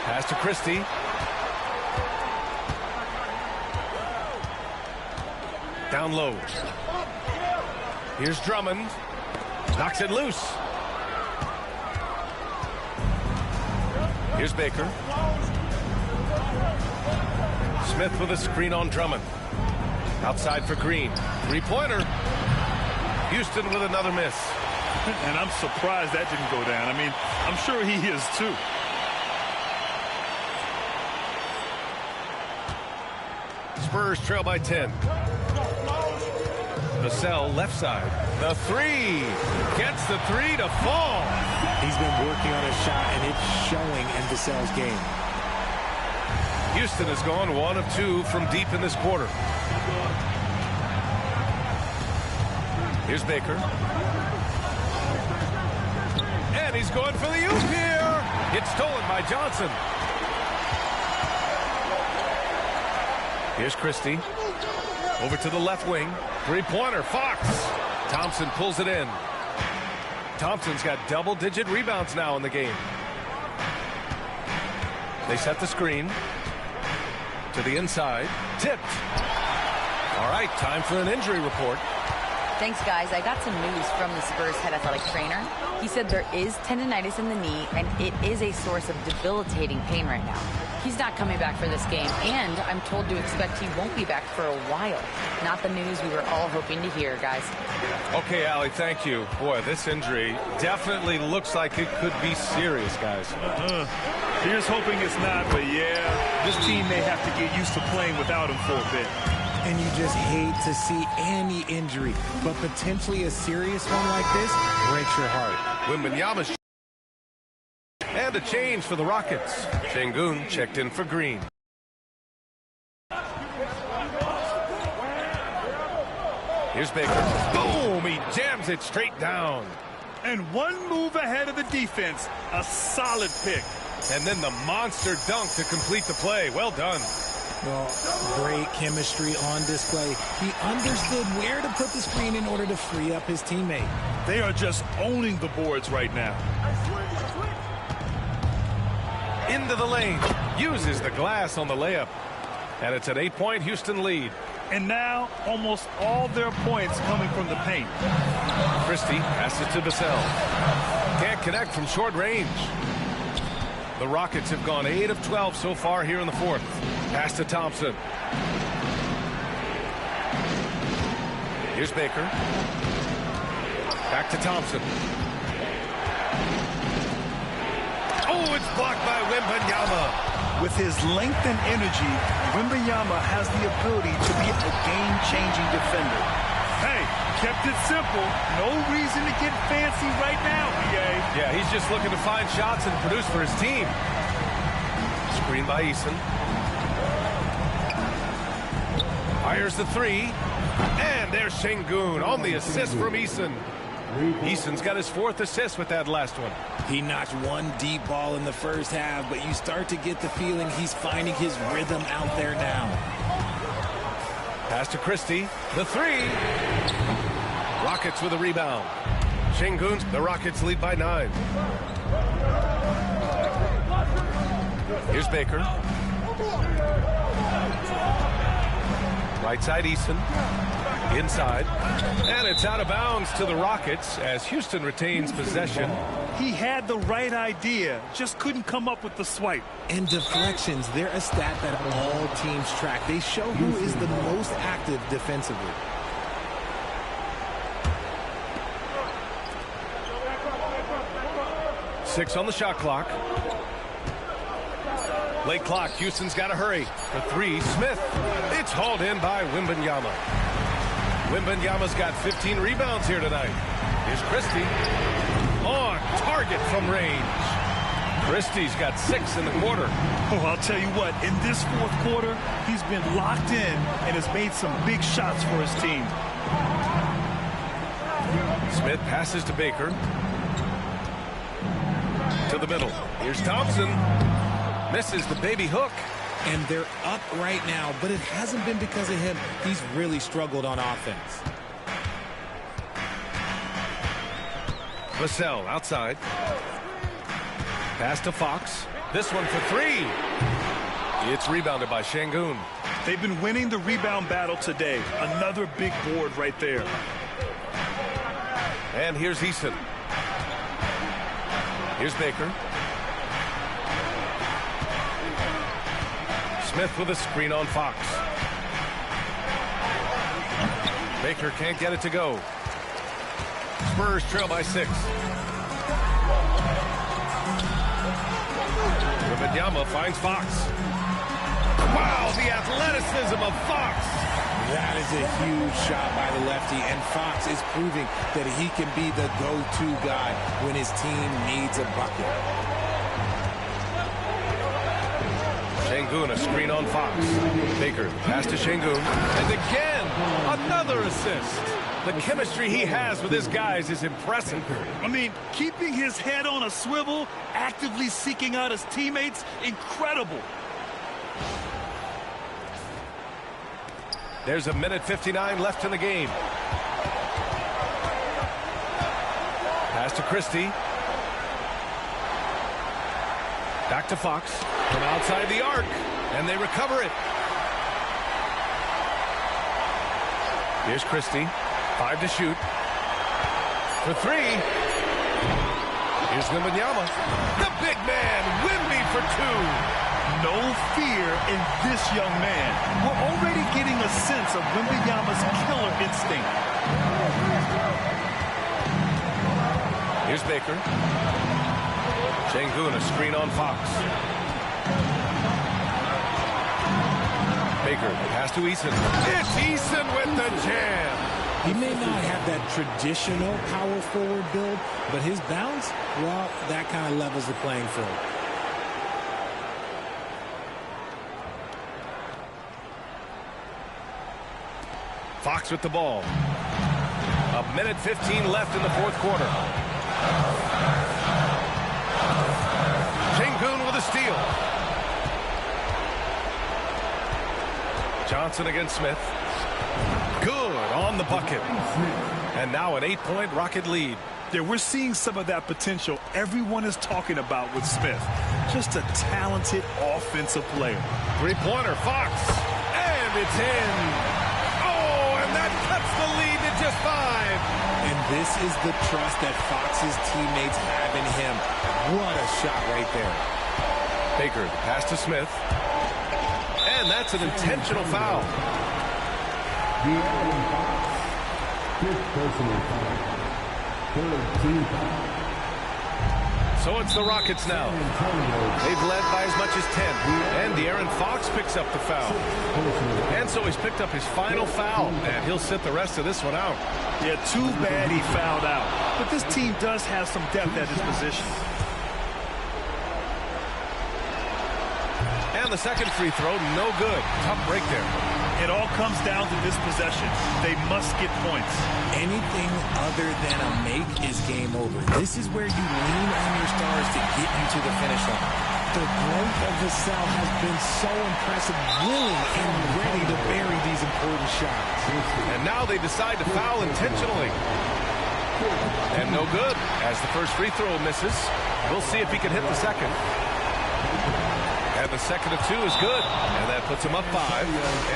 Pass to Christie. Down low. Here's Drummond. Knocks it loose. Here's Baker. Smith with a screen on Drummond. Outside for Green. Three-pointer. Houston with another miss. And I'm surprised that didn't go down. I mean, I'm sure he is too. Spurs trail by 10. Vassell left side. The 3. Gets the 3 to fall. He's been working on his shot, and it's showing in Vassell's game. Houston has gone 1 of 2 from deep in this quarter. Here's Baker. And he's going for the oop here. It's stolen by Johnson. Here's Christie. Over to the left wing. Three-pointer, Fox. Thompson pulls it in. Thompson's got double-digit rebounds now in the game. They set the screen. To the inside. Tipped. All right, time for an injury report. Thanks, guys. I got some news from the Spurs head athletic trainer. He said there is tendonitis in the knee, and it is a source of debilitating pain right now. He's not coming back for this game, and I'm told to expect he won't be back for a while. Not the news we were all hoping to hear, guys. Okay, Allie, thank you. Boy, this injury definitely looks like it could be serious, guys. Here's hoping it's not, but yeah, this team may have to get used to playing without him for a bit. And you just hate to see any injury, but potentially a serious one like this breaks your heart. Wembanyama. And a change for the Rockets. Sengun checked in for Green. Here's Baker. Boom! He jams it straight down. And one move ahead of the defense. A solid pick. And then the monster dunk to complete the play. Well done. Well, great chemistry on display. He understood where to put the screen in order to free up his teammate. They are just owning the boards right now. Into the lane. Uses the glass on the layup. And it's an 8-point Houston lead. And now, almost all their points coming from the paint. Christie passes to Vassell. Can't connect from short range. The Rockets have gone 8 of 12 so far here in the fourth. Pass to Thompson. Here's Baker. Back to Thompson. Oh, it's blocked by Wembanyama. With his length and energy, Wembanyama has the ability to be a game-changing defender. Hey, kept it simple. No reason to get fancy right now, BA. Yeah, he's just looking to find shots and produce for his team. Screen by Eason. Fires the three. And there's Sengun on the assist from Eason. Eason's got his 4th assist with that last one. He knocked one deep ball in the first half, but you start to get the feeling he's finding his rhythm out there now. Pass to Christie. The three. Rockets with a rebound. Sengun, the Rockets lead by 9. Here's Baker. Right side Eason. Inside. And it's out of bounds to the Rockets as Houston retains possession. He had the right idea, just couldn't come up with the swipe. And deflections, they're a stat that all teams track. They show who is the most active defensively. Six on the shot clock. Late clock, Houston's got to hurry. The three, Smith. It's hauled in by Wembanyama. Wembanyama's got 15 rebounds here tonight. Here's Christie. On target from range. Christie's got 6 in the quarter. Oh, I'll tell you what, in this fourth quarter, he's been locked in and has made some big shots for his team. Smith passes to Baker. To the middle. Here's Thompson. Misses the baby hook. And they're up right now, but it hasn't been because of him. He's really struggled on offense. Vassell outside. Pass to Fox. This one for 3. It's rebounded by Sengun. They've been winning the rebound battle today. Another big board right there. And here's Eason. Here's Baker. Smith with a screen on Fox. Baker can't get it to go. Spurs trail by 6. Wembanyama finds Fox. Wow, the athleticism of Fox. That is a huge shot by the lefty, and Fox is proving that he can be the go-to guy when his team needs a bucket. Şengün, a screen on Fox. Baker, pass to Şengün. And again, another assist. The chemistry he has with his guys is impressive. I mean, keeping his head on a swivel, actively seeking out his teammates, incredible. There's 1:59 left in the game. Pass to Christie. Back to Fox from outside the arc, and they recover it. Here's Christie. 5 to shoot. For 3. Here's Wembanyama. The big man, Wemby for 2. No fear in this young man. We're already getting a sense of Wembanyama's killer instinct. Here's Baker. Şengün, a screen on Fox. Baker, pass to Eason. It's Eason with the jam. He may not have that traditional power forward build, but his bounce, well, that kind of levels the playing field. Fox with the ball. 1:15 left in the fourth quarter. Şengün with a steal. Johnson against Smith. Good on the bucket. And now an 8-point Rocket lead. Yeah, we're seeing some of that potential everyone is talking about with Smith. Just a talented offensive player. Three-pointer, Fox. And it's in. Oh, and that cuts the lead to just 5. And this is the trust that Fox's teammates have in him. What a shot right there. Baker, the pass to Smith. And that's an intentional foul. So it's the Rockets now. They've led by as much as 10. And De'Aaron Fox picks up the foul. And so he's picked up his final foul. And he'll sit the rest of this one out. Yeah, too bad he fouled out. But this team does have some depth at his position. And the second free throw, no good. Tough break there. It all comes down to this possession. They must get points. Anything other than a make is game over. This is where you lean on your stars to get you to the finish line. The growth of Vassell has been so impressive, willing and ready to bury these important shots. And now they decide to foul intentionally. And no good, as the first free throw misses. We'll see if he can hit the second. And the second of 2 is good. And that puts him up 5.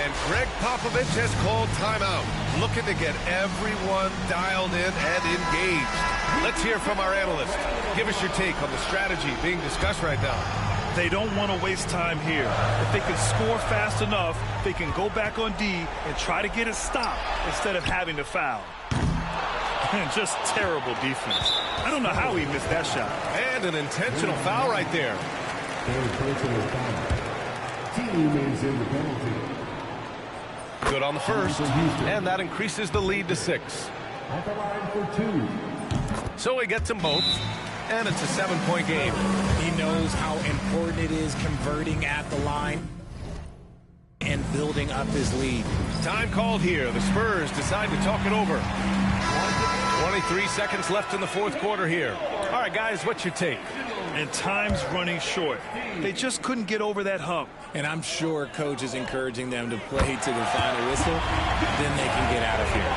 And Greg Popovich has called timeout, looking to get everyone dialed in and engaged. Let's hear from our analyst. Give us your take on the strategy being discussed right now. They don't want to waste time here. If they can score fast enough, they can go back on D and try to get a stop instead of having to foul. And just terrible defense. I don't know how he missed that shot. And an intentional foul right there. Team is in the penalty. Good on the first, and that increases the lead to 6. At the line for 2. So he gets them both, and it's a 7-point game. He knows how important it is converting at the line and building up his lead. Time called here. The Spurs decide to talk it over. 23 seconds left in the fourth quarter here. All right, guys, what's your take? And time's running short. They just couldn't get over that hump. And I'm sure coach is encouraging them to play to the final whistle. Then they can get out of here.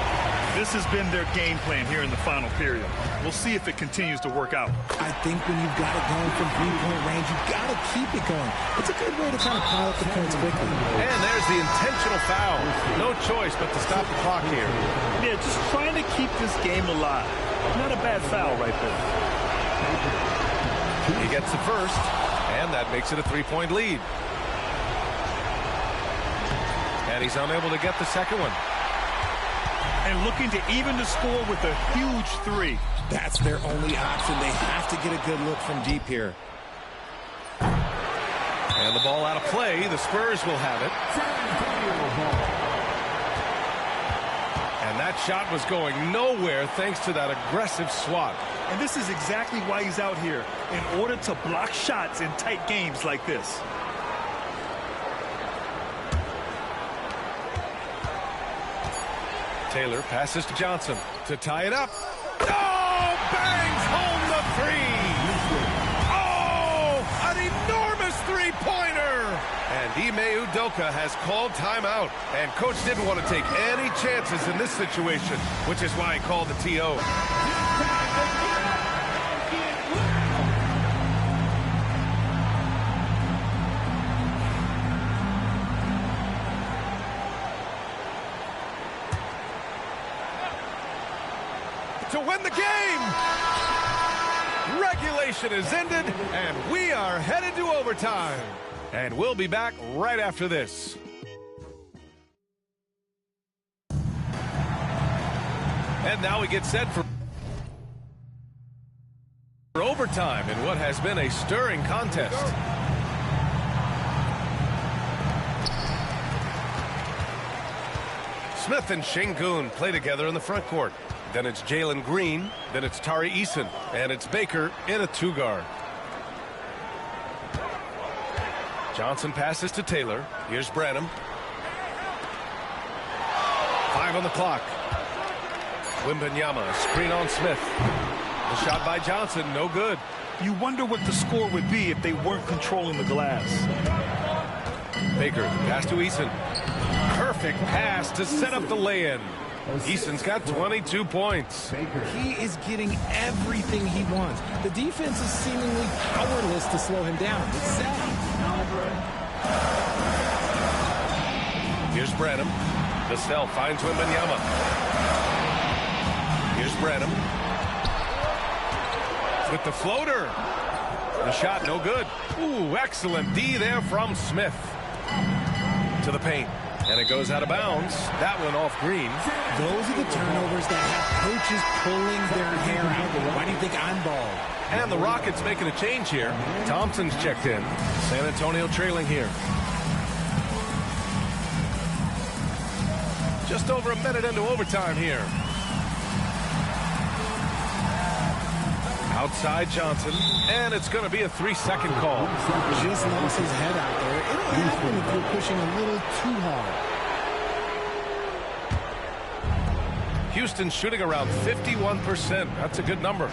This has been their game plan here in the final period. We'll see if it continues to work out. I think when you've got it going from three-point range, you've got to keep it going. It's a good way to kind of pile up the points quickly. And there's the intentional foul. No choice but to stop the clock here. Yeah, just trying to keep this game alive. Not a bad foul right there. He gets the first, and that makes it a 3-point lead. And he's unable to get the second one. And looking to even the score with a huge 3. That's their only option. They have to get a good look from deep here. And the ball out of play. The Spurs will have it. And that shot was going nowhere thanks to that aggressive swat. And this is exactly why he's out here, in order to block shots in tight games like this. Taylor passes to Johnson to tie it up. Oh, bangs home the three. Oh, an enormous three-pointer. And Ime Udoka has called timeout. And coach didn't want to take any chances in this situation, which is why he called the TO. To win the game. Regulation is ended, and we are headed to overtime. And we'll be back right after this. And now we get set for overtime in what has been a stirring contest. Smith and Sengun play together in the front court. Then it's Jalen Green. Then it's Tari Eason. And it's Baker in a two-guard. Johnson passes to Taylor. Here's Branham. 5 on the clock. Wembanyama, screen on Smith. The shot by Johnson, no good. You wonder what the score would be if they weren't controlling the glass. Baker, pass to Eason. Perfect pass to set up the lay-in. Eason's got 22 points. He is getting everything he wants. The defense is seemingly powerless to slow him down. It's sad. Here's Branham. Vassell finds Wembanyama. Here's Branham. With the floater. The shot no good. Ooh, excellent D there from Smith. To the paint. And it goes out of bounds. That one off Green. Those are the turnovers that have coaches pulling their hair out. Why do you think I'm bald? And the Rockets making a change here. Thompson's checked in. San Antonio trailing here. Just over a minute into overtime here. Outside Johnson. And it's going to be a 3-second call. Just lost his head out there. It'll happen if you're pushing a little too hard. Houston's shooting around 51%. That's a good number.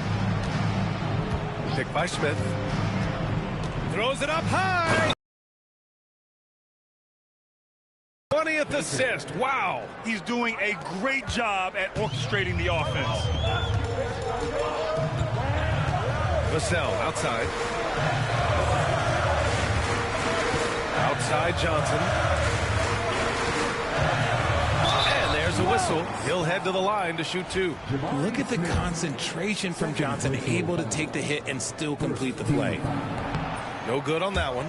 Picked by Smith. Throws it up high. 20th assist. Wow. He's doing a great job at orchestrating the offense. Vassell outside. Outside Johnson. And there's a whistle. He'll head to the line to shoot 2. Look at the concentration from Johnson, able to take the hit and still complete the play. No good on that one.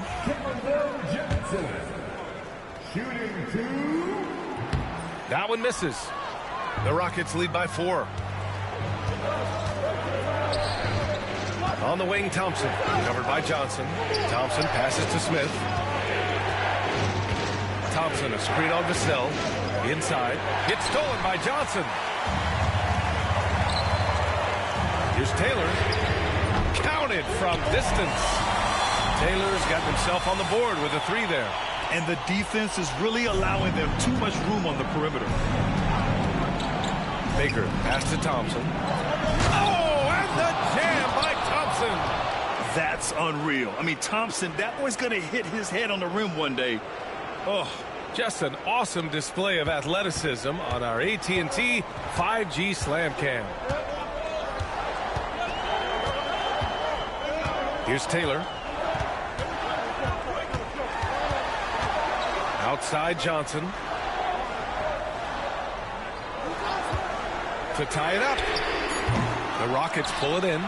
Shooting 2. That one misses. The Rockets lead by 4. On the wing, Thompson. Covered by Johnson. Thompson passes to Smith. Thompson, a screen on Vassell. Inside. Gets stolen by Johnson. Here's Taylor. Counted from distance. Taylor's got himself on the board with a 3 there. And the defense is really allowing them too much room on the perimeter. Baker, pass to Thompson. Oh, and the jam by Thompson. That's unreal. I mean, Thompson, that boy's going to hit his head on the rim one day. Oh, just an awesome display of athleticism on our AT&T 5G Slam Cam. Here's Taylor. Outside Johnson. To tie it up. The Rockets pull it in.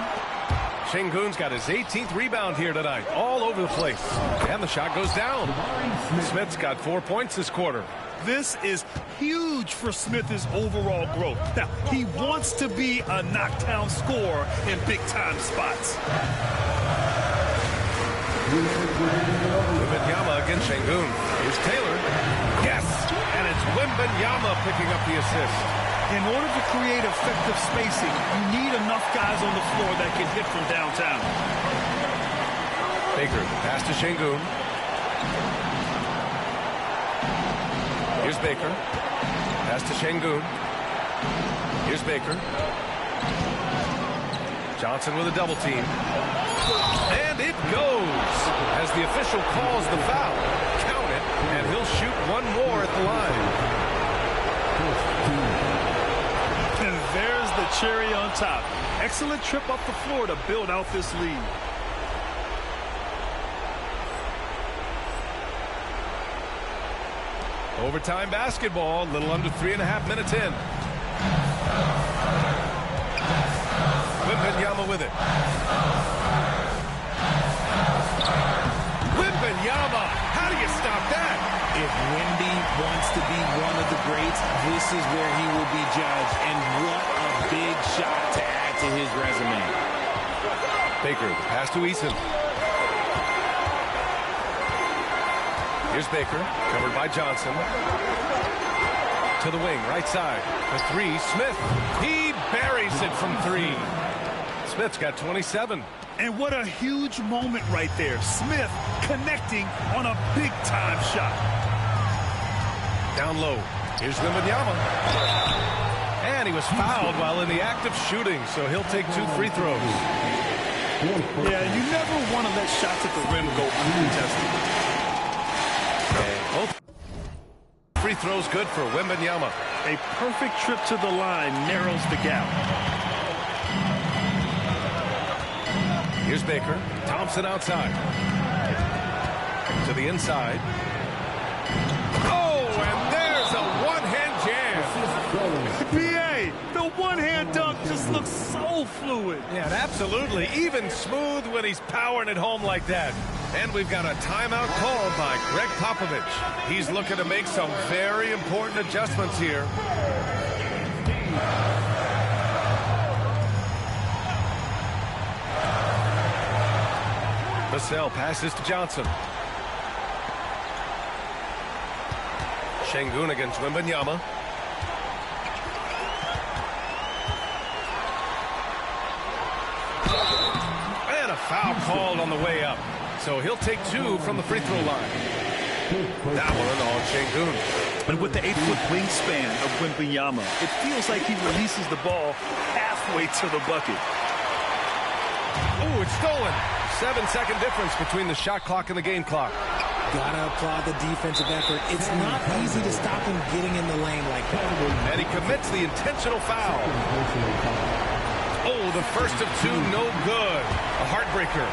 Sengun's got his 18th rebound here tonight. All over the place. And the shot goes down. Smith's got 4 points this quarter. This is huge for Smith's overall growth. Now, he wants to be a knockdown scorer in big-time spots. Wembanyama against Sengun. Here's Taylor. Yes! And it's Wembanyama picking up the assist. In order to create effective spacing, you need enough guys on the floor that can hit from downtown. Baker, pass to Şengün. Here's Baker. Pass to Şengün. Here's Baker. Johnson with a double team. And it goes as the official calls the foul. Count it, and he'll shoot one more at the line. And there's the cherry on top. Excellent trip up the floor to build out this lead. Overtime basketball, a little under 3.5 minutes in. Wembanyama with it. Wembanyama, how do you stop that? If Wemby wants to be one of the greats, this is where he will be judged. And what a big shot to add to his resume. Baker, the pass to Eason. Here's Baker, covered by Johnson. To the wing, right side. For three, Smith. He buries it from three. Smith's got 27. And what a huge moment right there. Smith connecting on a big-time shot. Down low. Here's Wembanyama. And he was fouled while in the act of shooting, so he'll take 2 free throws. Yeah, you never want to let shots at the rim go uncontested. Both free throws good for Wembanyama. A perfect trip to the line narrows the gap. Here's Baker. Thompson outside. To the inside. Oh, and there's a one-hand jam. B.A., the one-hand dunk just looks so fluid. Yeah, absolutely. Even smooth when he's powering it home like that. And we've got a timeout called by Greg Popovich. He's looking to make some very important adjustments here. Vassell passes to Johnson. Şengün against Wembanyama. And a foul called on the way up. So he'll take 2 from the free throw line. That one on Şengün. And with the 8-foot wingspan of Wembanyama, it feels like he releases the ball halfway to the bucket. Oh, it's stolen. 7-second difference between the shot clock and the game clock. Gotta applaud the defensive effort. It's not easy to stop him getting in the lane like that. And he commits the intentional foul. Oh, the first of 2, no good. A heartbreaker.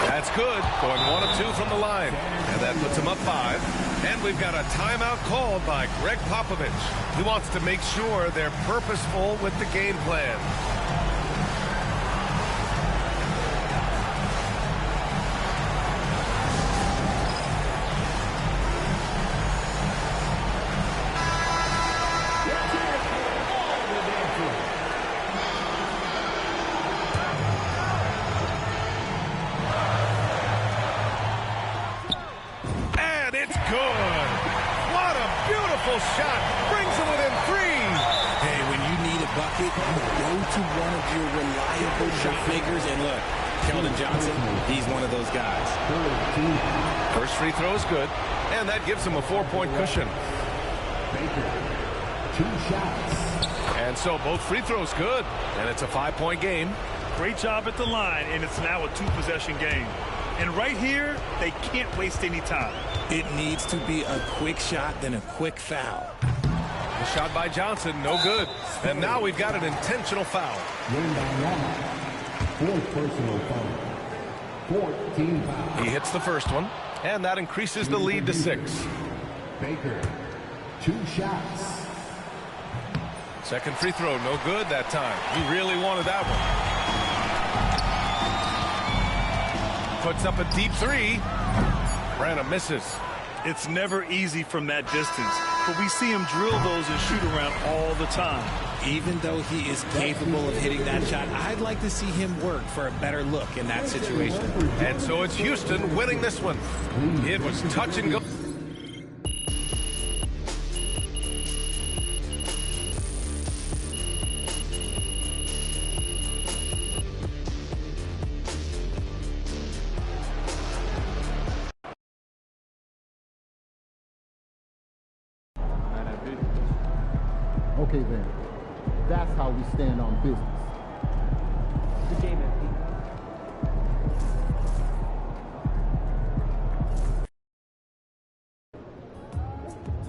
That's good. Going 1 of 2 from the line. And that puts him up 5. And we've got a timeout called by Greg Popovich. He wants to make sure they're purposeful with the game plan. Shot brings him within 3. Hey, when you need a bucket, you go to one of your reliable shot makers. And look, Keldon Johnson, he's one of those guys. First free throw is good, and that gives him a 4-point cushion. Baker, 2 shots. And so both free throws good, and it's a 5-point game. Great job at the line, and it's now a 2-possession game. And right here, they can't waste any time. It needs to be a quick shot, then a quick foul. The shot by Johnson, no good. And now we've got an intentional foul. 4th personal foul. 14 foul. He hits the first one, and that increases the lead to 6. Baker, 2 shots. Second free throw, no good that time. He really wanted that one. Puts up a deep 3. Branham misses. It's never easy from that distance, but we see him drill those and shoot around all the time. Even though he is capable of hitting that shot, I'd like to see him work for a better look in that situation. And so it's Houston winning this one. It was touch and go. Okay then, that's how we stand on business. Good game, MP.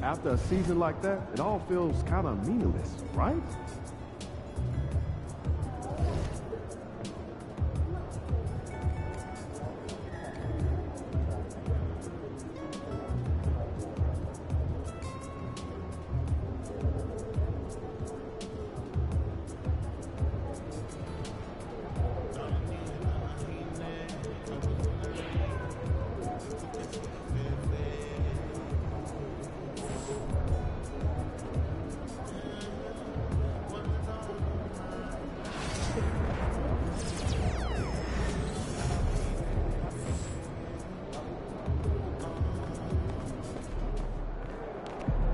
After a season like that, it all feels kind of meaningless, right?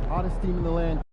Hottest team in the land.